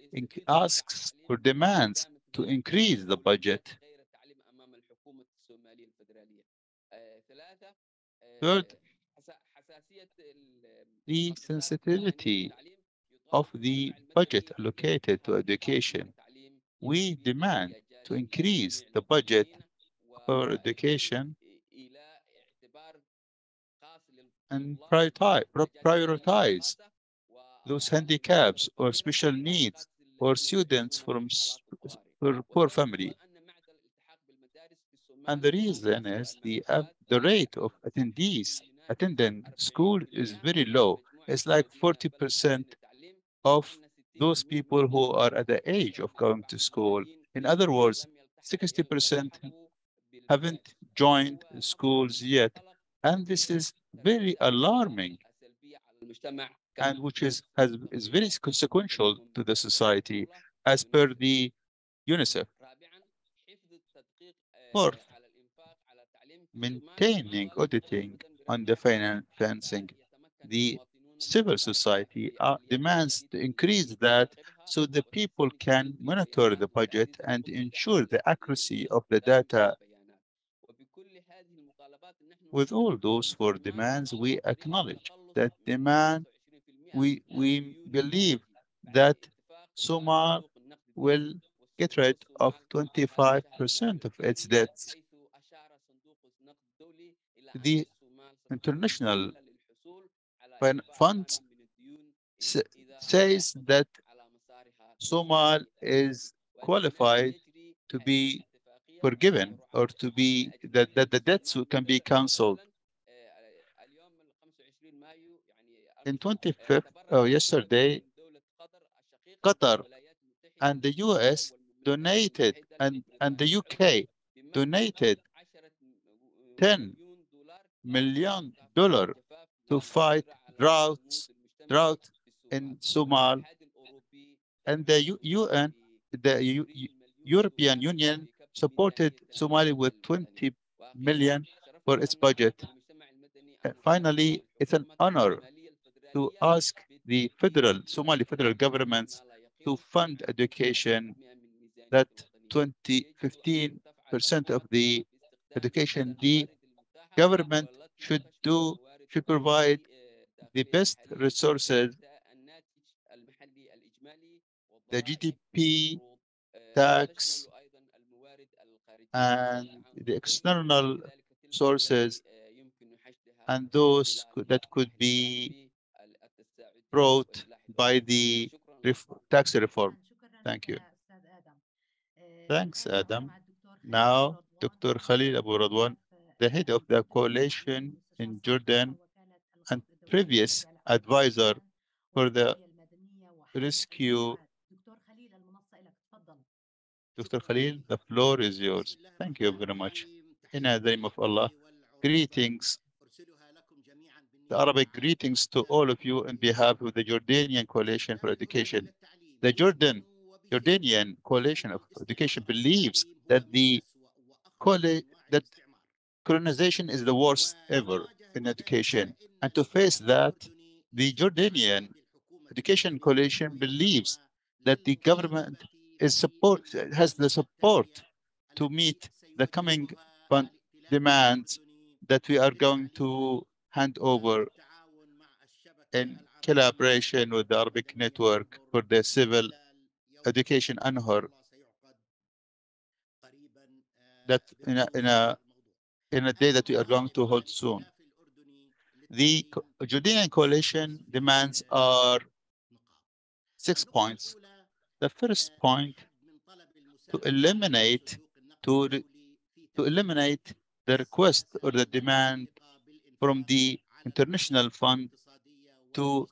asks or demands to increase the budget. Third, the sensitivity of the budget allocated to education. We demand to increase the budget for education and prioritize those handicaps or special needs or students from poor family. And the reason is the rate of attendees attending school is very low. It's like 40% of those people who are at the age of going to school. In other words, 60% haven't joined schools yet. And this is very alarming and which is very consequential to the society as per the UNICEF. Fourth, maintaining auditing on the financing. The civil society demands to increase that so the people can monitor the budget and ensure the accuracy of the data. With all those four demands, we acknowledge that we believe that Somal will get rid of 25% of its debts. The international funds says that Somal is qualified to be forgiven or to be that the debts can be cancelled. In 25th, yesterday, Qatar and the US donated and the UK donated $10 million to fight drought in Somal, and the UN, the European Union supported Somalia with 20 million for its budget. Finally, it's an honor to ask the Somali federal governments to fund education that 15% of the education the government should provide the best resources, the GDP, tax, and the external sources, and those that could be brought by the tax reform. Thank you. Thanks, Adam. Now, Dr. Khalil Abu Radwan, the head of the coalition in Jordan and previous advisor for the rescue. Dr. Khalil, the floor is yours. Thank you very much. In the name of Allah, greetings, the Arabic greetings to all of you on behalf of the Jordanian Coalition for Education. The Jordanian Coalition of Education believes that that colonization is the worst ever in education. And to face that, the Jordanian Education Coalition believes that the government has the support to meet the coming demands that we are going to hand over in collaboration with the Arabic Network for the Civil Education Anhor. That in a in a day that we are going to hold soon. The Jordanian coalition demands are 6 points. The first point, to eliminate the request or the demand from the international fund to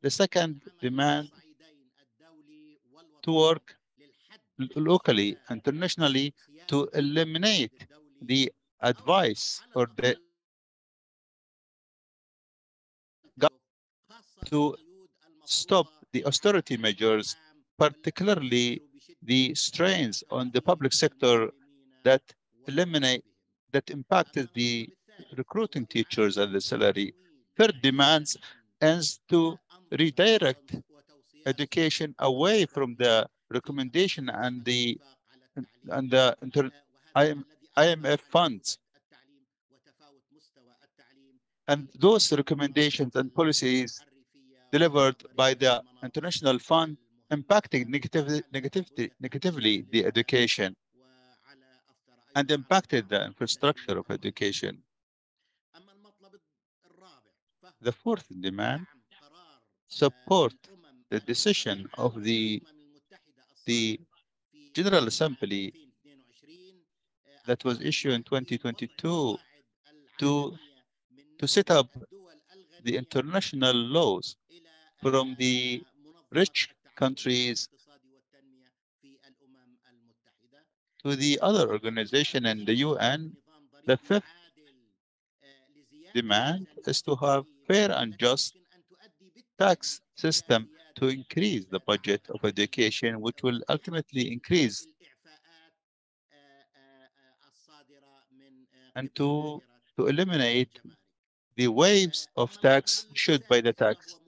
the second demand to work locally, internationally, to eliminate the advice or the to stop the austerity measures, particularly the strains on the public sector that impacted the recruiting teachers and the salary. Third demands is to redirect education away from the recommendation and the IMF funds. And those recommendations and policies delivered by the International Fund impacting negatively the education and impacted the infrastructure of education. The fourth demand, support the decision of the General Assembly that was issued in 2022 to set up the international laws from the rich countries to the other organization in the UN. The fifth demand is to have fair and just tax system to increase the budget of education, which will ultimately increase and to eliminate the waves of tax issued by the tax.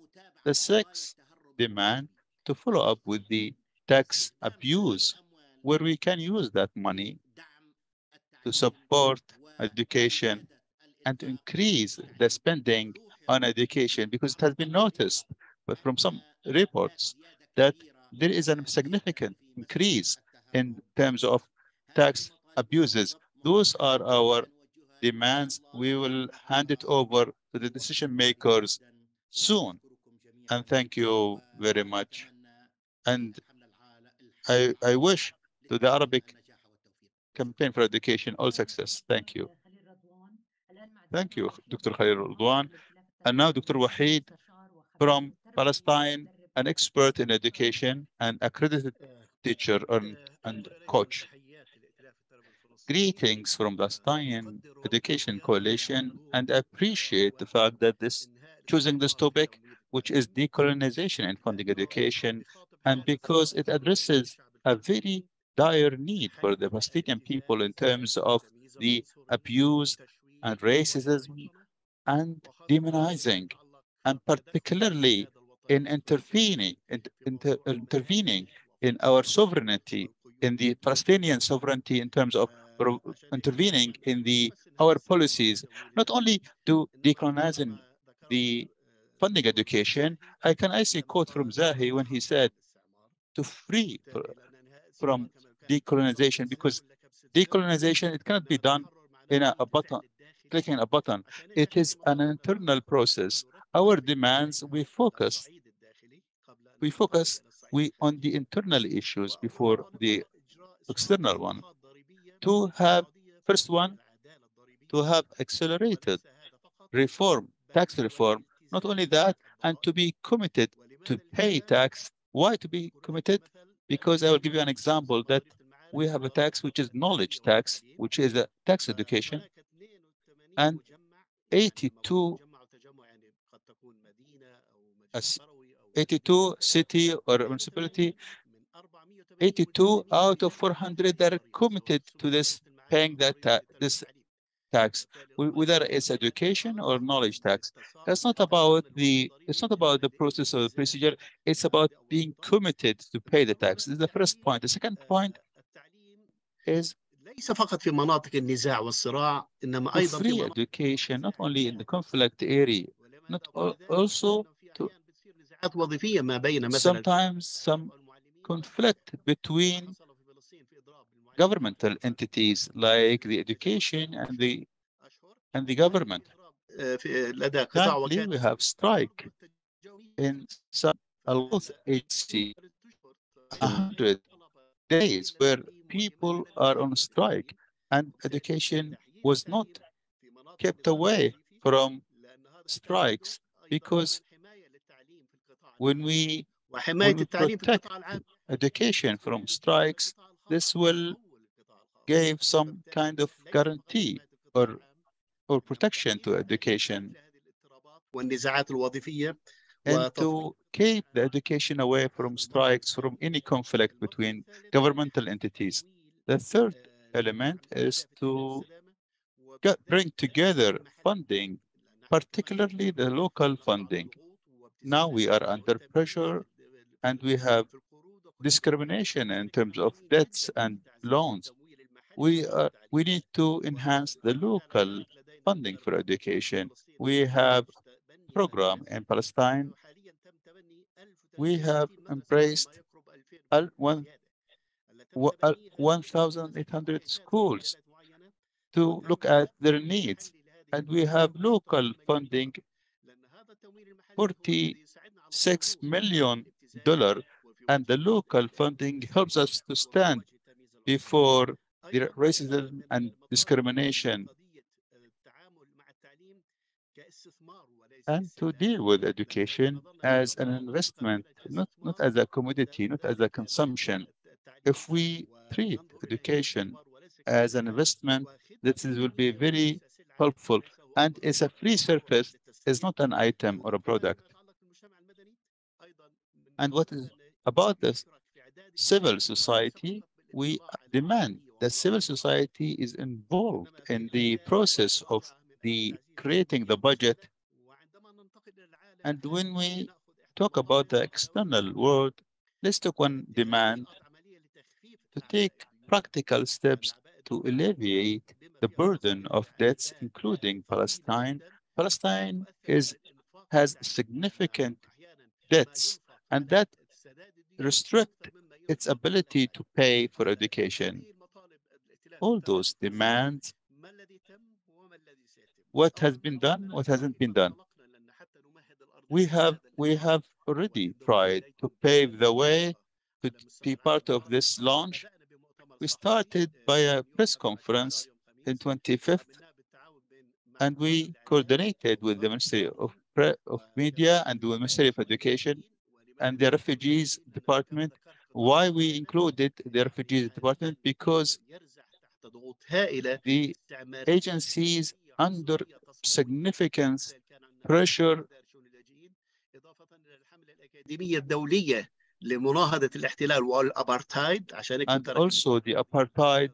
The sixth demand to follow up with the tax abuse, where we can use that money to support education and to increase the spending on education, because it has been noticed but from some reports that there is a significant increase in terms of tax abuses. Those are our demands. We will hand it over to the decision makers soon. And thank you very much. And I wish to the Arabic campaign for education all success. Thank you. Thank you, Dr. Khalil Radwan. And now Dr. Wahid from Palestine, an expert in education and accredited teacher and coach. Greetings from the Palestinian Education Coalition, and I appreciate the fact that choosing this topic, which is decolonization and funding education, and because it addresses a very dire need for the Palestinian people in terms of the abuse and racism and demonizing, and particularly in intervening in our sovereignty, in the Palestinian sovereignty in terms of intervening in our policies, not only to decolonizing the funding education. I see a quote from Zahi when he said to free from decolonization, because decolonization, it cannot be done in a button, clicking a button. It is an internal process. Our demands, we focus on the internal issues before the external one. To have, first one, to have accelerated reform, tax reform. Not only that, and to be committed to pay tax. Why to be committed? Because I will give you an example that we have a tax which is knowledge tax, which is a tax education, and 82 city or municipality, 82 out of 400 that are committed to this, paying this tax, whether it's education or knowledge tax. It's not about the process or the procedure. It's about being committed to pay the tax. This is the first point. The second point is ليس فقط في مناطق النزاع والصراع إنما to أيضا free education, not only in the conflict area, not also to وظيفية ما بين مثلا sometimes some conflict between governmental entities like the education and the government. Currently, we have strike in some health agency, 100 days where people are on strike, and education was not kept away from strikes, because when we protect education from strikes, this will give some kind of guarantee or protection to education, and to keep the education away from strikes, from any conflict between governmental entities. The third element is to bring together funding, particularly the local funding. Now we are under pressure and we have discrimination in terms of debts and loans. We need to enhance the local funding for education. We have a program in Palestine. We have embraced 1,800 schools to look at their needs. And we have local funding, $46 million, and the local funding helps us to stand before the racism and discrimination and to deal with education as an investment, not as a commodity, not as a consumption. If we treat education as an investment, will be very helpful. And it's a free service, is not an item or a product. And what is about this civil society? We demand that civil society is involved in the process of the creating the budget. And when we talk about the external world, let's talk one demand to take practical steps to alleviate the burden of debts, including Palestine. Palestine has significant debts, and that restrict its ability to pay for education. All those demands, what has been done, what hasn't been done. We have already tried to pave the way to be part of this launch. We started by a press conference in 25th, and we coordinated with the Ministry of Media and the Ministry of Education and the Refugees Department. Why we included the Refugees Department? Because the agencies under significant pressure and also the apartheid.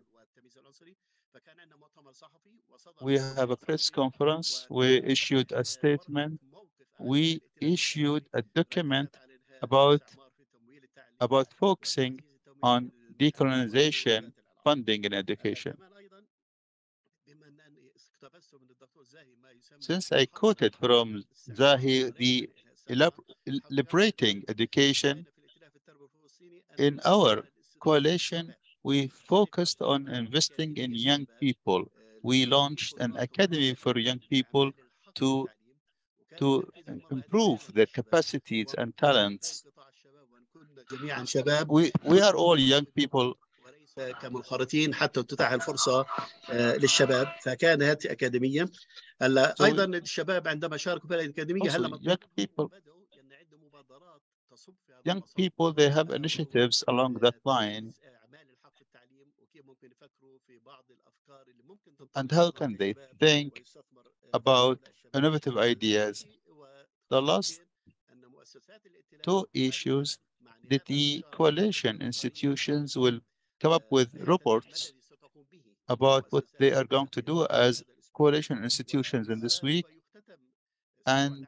We have a press conference, we issued a statement, we issued a document about focusing on decolonization funding in education. Since I quoted from Zahi, the liberating education, in our coalition, we focused on investing in young people. We launched an academy for young people to improve their capacities and talents. We are all young people. كمنخرطين حتى تتاح الفرصه للشباب، فكانت اكاديميه. هلا ايضا الشباب عندما شاركوا في الاكاديميه هلا young people, they have initiatives along that line. And how can they think about innovative ideas? The last two issues that the coalition institutions will come up with reports about what they are going to do as coalition institutions in this week. And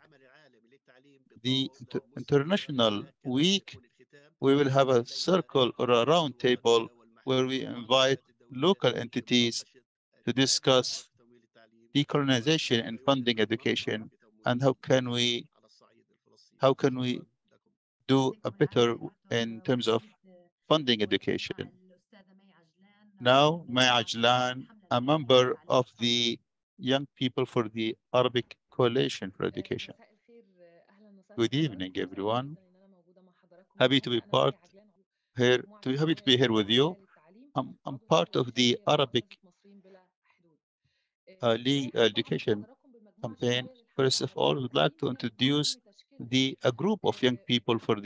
the international week, we will have a circle or a round table where we invite local entities to discuss decolonization and funding education, and how can we do a better in terms of funding education. Now, May Ajlan, a member of the Young People for the Arabic Coalition for Education. Good evening, everyone. Happy to be happy to be here with you. I'm part of the Arabic League Education campaign. First of all, we'd like to introduce a group of young people for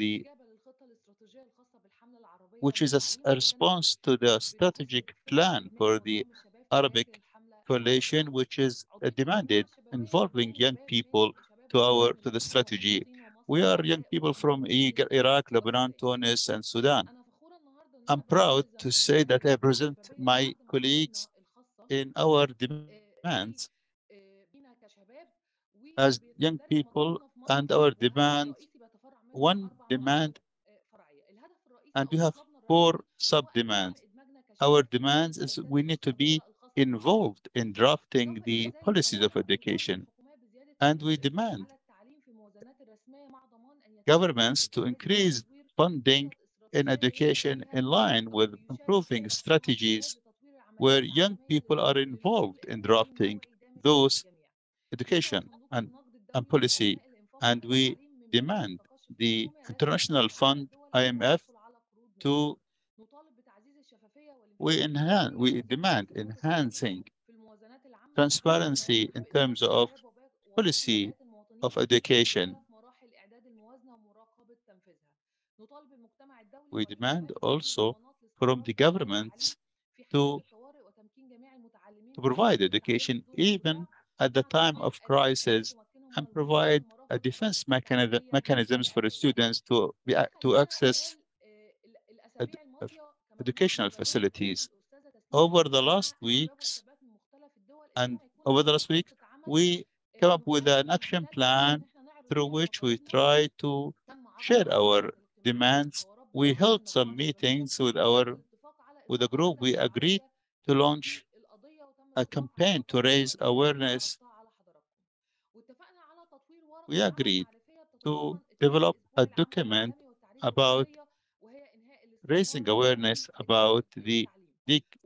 which is a response to the strategic plan for the Arabic coalition, which is demanded involving young people to the strategy. We are young people from Iraq, Lebanon, Tunis, and Sudan. I'm proud to say that I present my colleagues in our demands as young people, and our demand, one demand, and we have 4 sub-demands. Our demands is we need to be involved in drafting the policies of education, and we demand governments to increase funding in education in line with improving strategies where young people are involved in drafting those education and policy. And we demand the International Fund, IMF, to we demand enhancing transparency in terms of policy of education. We demand also from the governments to provide education even at the time of crisis and provide a defense mechanisms for the students to access educational facilities. Over the last week, we come up with an action plan through which we try to share our demands. We held some meetings with a group. We agreed to launch a campaign to raise awareness. We agreed to develop a document about raising awareness about the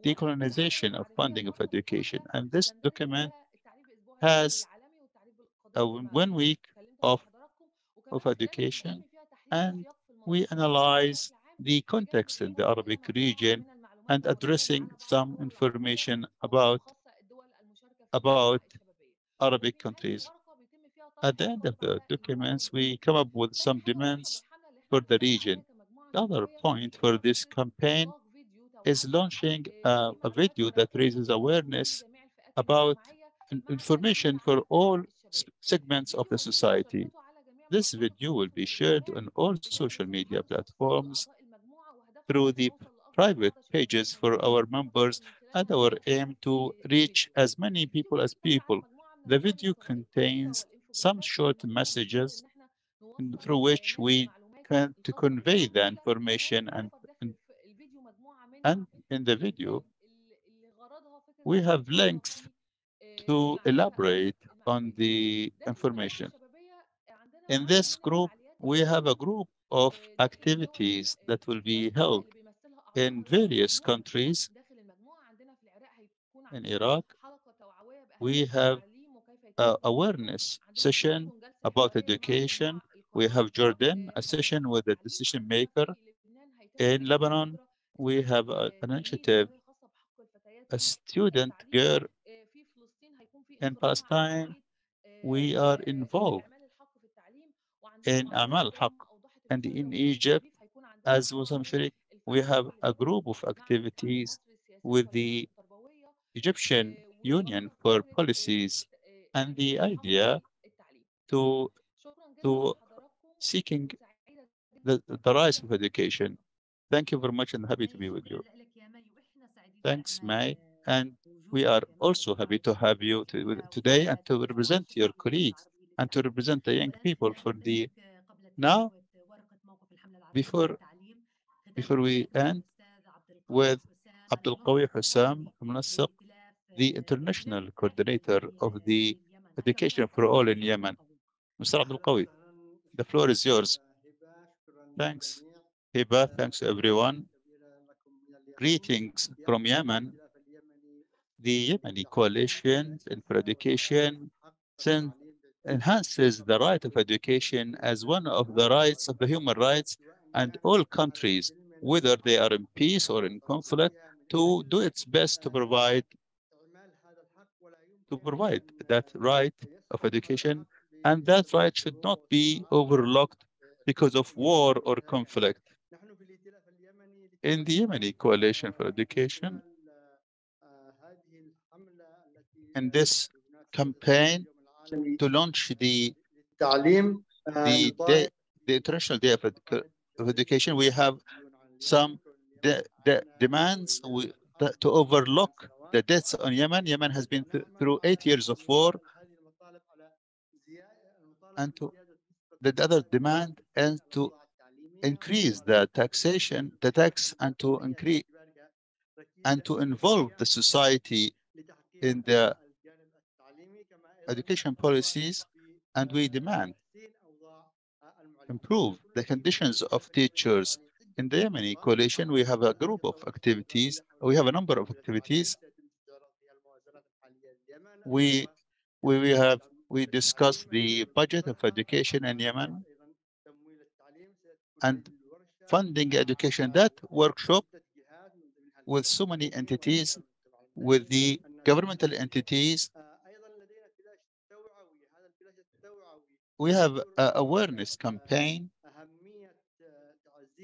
decolonization of funding of education. And this document has a 1 week of education, and we analyze the context in the Arabic region and addressing some information about Arabic countries. At the end of the documents, we come up with some demands for the region. The other point for this campaign is launching a video that raises awareness about information for all segments of the society. This video will be shared on all social media platforms through the private pages for our members, and our aim to reach as many people as people. The video contains some short messages through which we can to convey the information, and in the video we have links to elaborate on the information. In this group, we have a group of activities that will be held in various countries. In Iraq, we have an awareness session about education. We have Jordan, a session with a decision maker. In Lebanon, we have an initiative, a student girl. In Palestine, we are involved in Amal Haq. And in Egypt, as Wissam Sharik, we have a group of activities with the Egyptian Union for Policies, and the idea to seeking the rise of education. Thank you very much, and happy to be with you. Thanks, May. And we are also happy to have you today and to represent your colleagues and to represent the young people for the now. Before we end with Abdul Qawi Hussam Munassiq, the international coordinator of the Education for All in Yemen. Mr. Abdul Qawi, the floor is yours. Thanks. Hiba, thanks to everyone. greetings from Yemen. The Yemeni Coalition for Education enhances the right of education as one of the rights of the human rights, and all countries, whether they are in peace or in conflict, to do its best to provide that right of education, and that right should not be overlooked because of war or conflict. In the Yemeni Coalition for Education, in this campaign to launch the International Day of Education, we have some demands to overlook the deaths on Yemen. Yemen has been through 8 years of war, and the other demand is to increase the taxation, the tax, and to increase and to involve the society in the education policies, and we demand improve the conditions of teachers. In the Yemeni Coalition, we have a group of activities. We have a number of activities. We discuss the budget of education in Yemen and funding education. That workshop with so many entities, with the governmental entities, we have an awareness campaign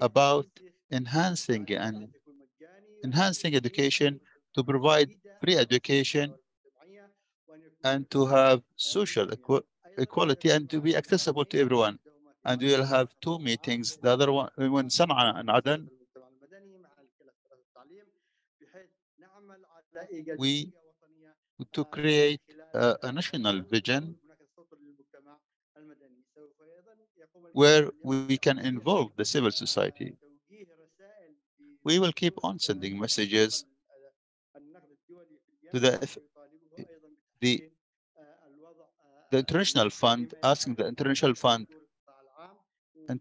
about enhancing education, to provide free education, and to have social equality, and to be accessible to everyone. And we will have 2 meetings. The other one in Sana'a and Aden. We to create a national vision where we can involve the civil society. We will keep on sending messages to the international fund, asking the international fund and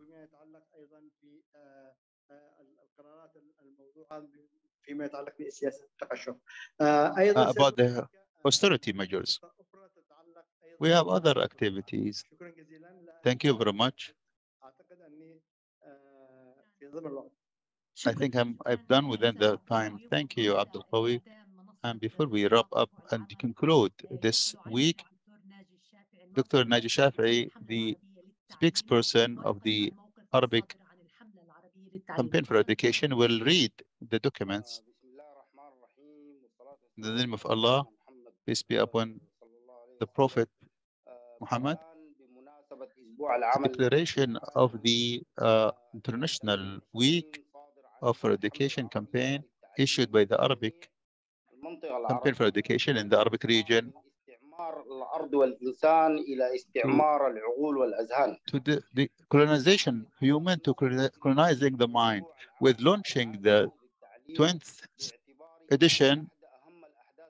about the austerity measures. We have other activities. Thank you very much. I think I've done within the time. Thank you, Abdul Qawi. And before we wrap up and conclude this week, Dr. Naji Shafi'i, the spokesperson of the Arabic Campaign for Education, will read the documents. In the name of Allah, peace be upon the Prophet Muhammad, the declaration of the International Week of Education campaign issued by the Arabic Campaign for Education in the Arabic region to the colonization, human to colonizing the mind, with launching the 20th edition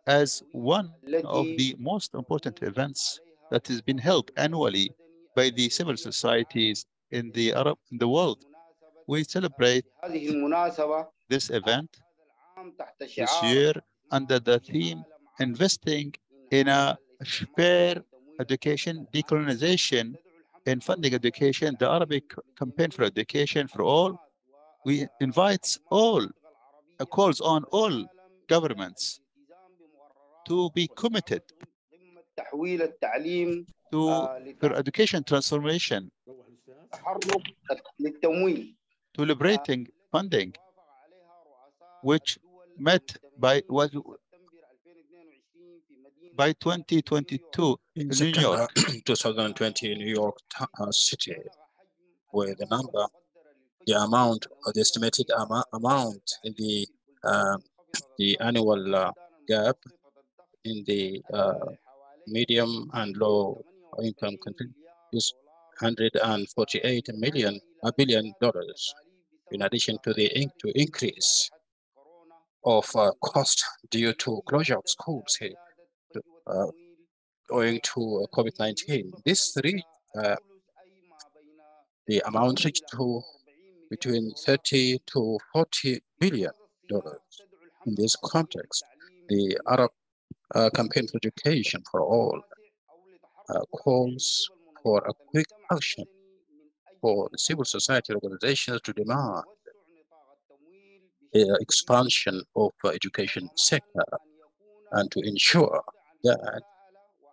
as one of the most important events that has been held annually by the civil societies in the world. We celebrate this event this year under the theme investing in a fair education, decolonization, and funding education, the Arabic Campaign for Education for All. We invite all, calls on all governments to be committed for education transformation, to liberating funding, which met by 2022 in New York. 2020 in New York City, where the amount, or the estimated amount in the annual gap in the medium and low income country is $148 billion, in addition to the increase of cost due to closure of schools here, owing to COVID-19. The amount reached to between 30 to 40 billion In this context, the Arab Campaign for Education for All calls for a quick action for the civil society organizations to demand expansion of education sector and to ensure that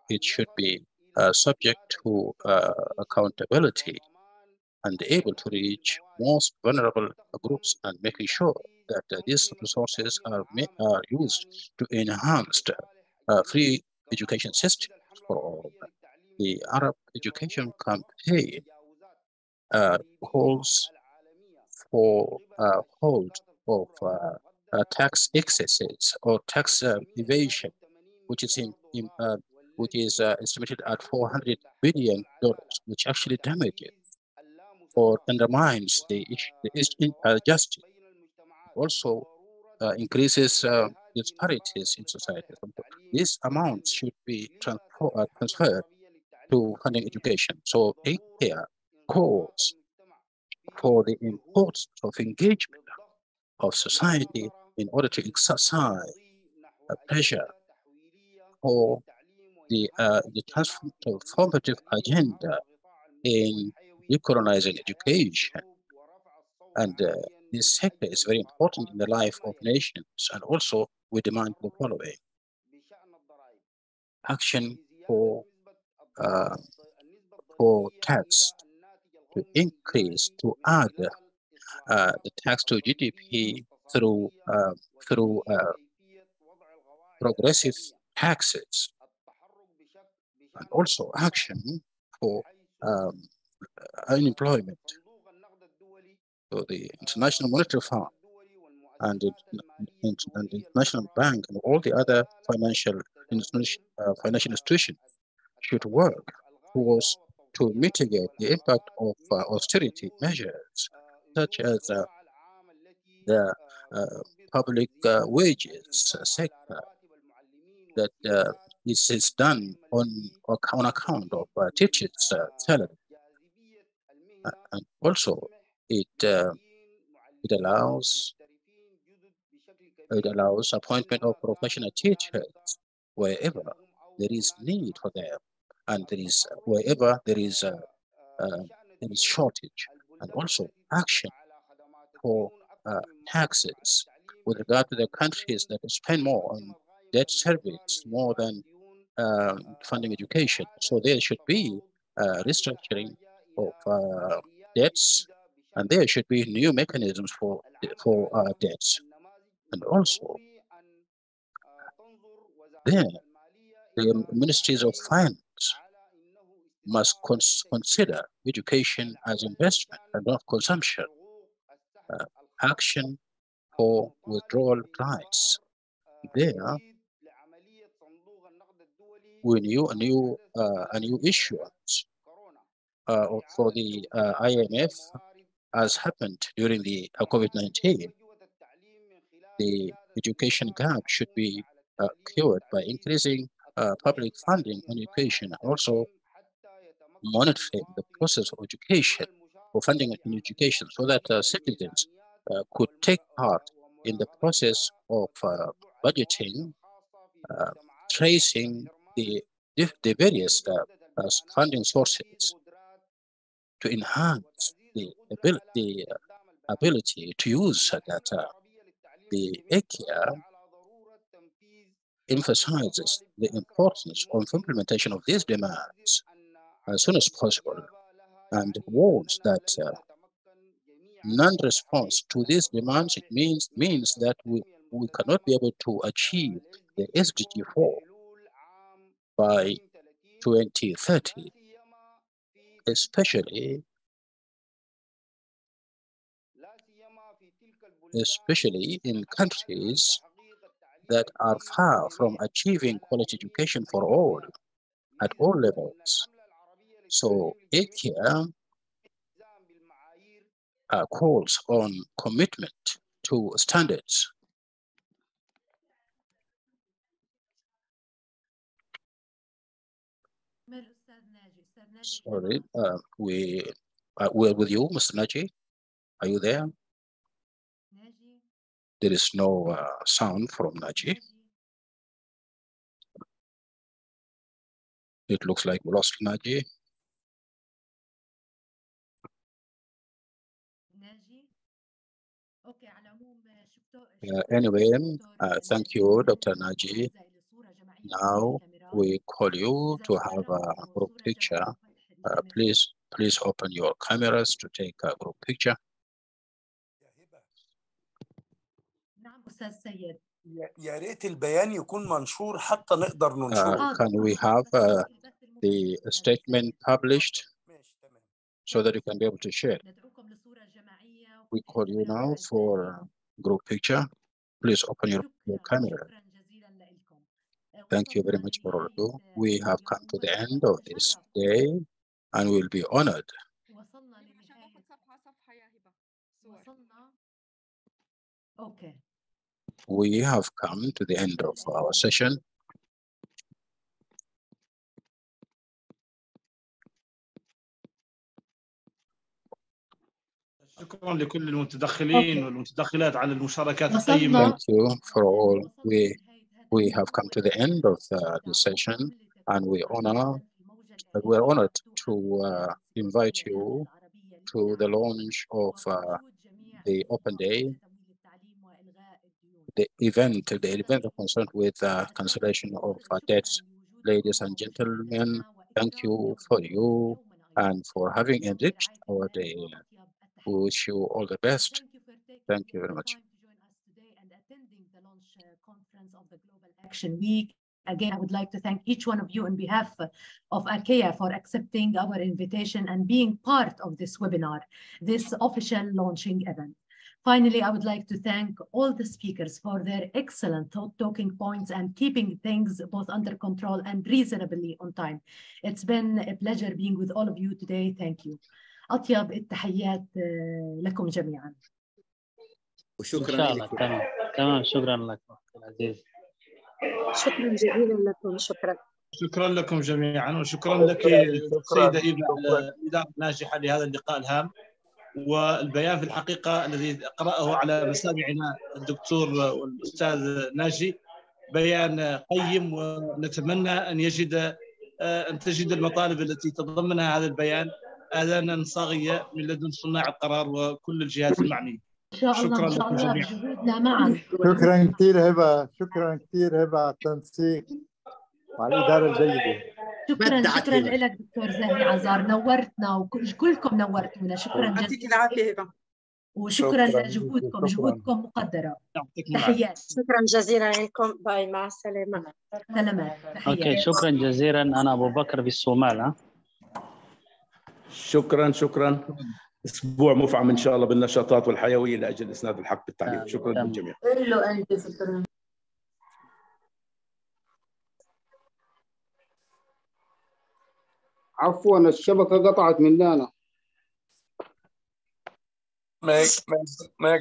it should be subject to accountability and able to reach most vulnerable groups, and making sure that these resources are used to enhance free education systems for all. The Arab Education Campaign calls for hold of tax excesses or tax evasion, which is estimated at $400 billion, which actually damages or undermines the justice. Also increases disparities in society. These amounts should be transferred to funding education. So ACEA calls for the importance of engagement of society in order to exercise pressure for the transformative agenda in decolonizing education. And this sector is very important in the life of nations. And also, we demand the following: action for tax to increase, to add the tax to GDP through progressive taxes, and also action for unemployment. So the International Monetary Fund and the International Bank and all the other financial institutions should work towards to mitigate the impact of austerity measures, such as the public wages sector that is done on account of teachers' salary. And also, it allows appointment of professional teachers wherever there is need for them, and wherever there is shortage, and also action for taxes with regard to the countries that spend more on debt service more than funding education. So there should be restructuring of debts, and there should be new mechanisms for debts. And also, then the ministries of finance must consider education as investment and not consumption. Action for withdrawal rights. There, we knew a new issuance for the IMF, as happened during the COVID-19. The education gap should be cured by increasing public funding on education, and also monitoring the process of education, for funding in education, so that citizens could take part in the process of budgeting, tracing the various funding sources to enhance the ability to use data. The ACEA emphasizes the importance of implementation of these demands as soon as possible, and warns that non-response to these demands means that we cannot be able to achieve the SDG 4 by 2030, especially in countries that are far from achieving quality education for all at all levels. So ACEA calls on commitment to standards. Sorry, we're with you, Mr. Naji. Are you there? There is no sound from Naji. It looks like we lost Naji. Anyway, thank you, Dr. Naji. Now we call you to have a group picture. Please open your cameras to take a group picture. يا ريت البيان يكون منشور حتى نقدر ننشره. Can we have the statement published so that you can be able to share? We call you now for group picture. Please open your camera. Thank you very much for all of you. We have come to the end of this day and we'll be honored. Okay. We have come to the end of our session. شكرا لكل المتدخلين والمتدخلات على المشاركات القيمة. Thank you for all. We have come to the end of the session, and we're honored to invite you to the launch of the Open Day, the event concerned with cancellation of debts. Ladies and gentlemen, thank you for you and for having enriched our day. We wish you all the best. Thank you very much. Conference of the Global Action Week. Again, I would like to thank each one of you on behalf of ACEA for accepting our invitation and being part of this webinar, this official launching event. Finally, I would like to thank all the speakers for their excellent talking points and keeping things both under control and reasonably on time. It's been a pleasure being with all of you today. Thank you. أطيب التحيات لكم جميعا. وشكرا لكم. تمام شكرا لك أختي العزيز. شكرا جزيلا لكم. شكرا لكم جميعا وشكرا لك سيدة إيبا على الإدارة الناجحة لهذا اللقاء الهام والبيان في الحقيقة الذي قرأه على مسامعنا الدكتور والأستاذ ناجي بيان قيم ونتمنى أن تجد المطالب التي تضمنها هذا البيان آذانا صاغية من لدن صناع القرار وكل الجهات المعنية. شكرا لكم جميعا. شكرا كثير هبة، شكرا كثير هبة على التنسيق مع الإدارة الجيدة. شكرا لك دكتور زاهي عزار، نورتنا وكلكم نورتونا. شكرا جزيلا. يعطيك العافية هبة. وشكرا لجهودكم، جهودكم مقدرة. تحيات. شكرا جزيلا لكم. باي، مع السلامة. سلامات. اوكي شكرا جزيلا. أنا أبو بكر بالصومال. شكرا. اسبوع مفعم ان شاء الله بالنشاطات والحيويه لاجل اسناد الحق بالتعليم. شكرا للجميع. عفوا الشبكه قطعت مننا. ما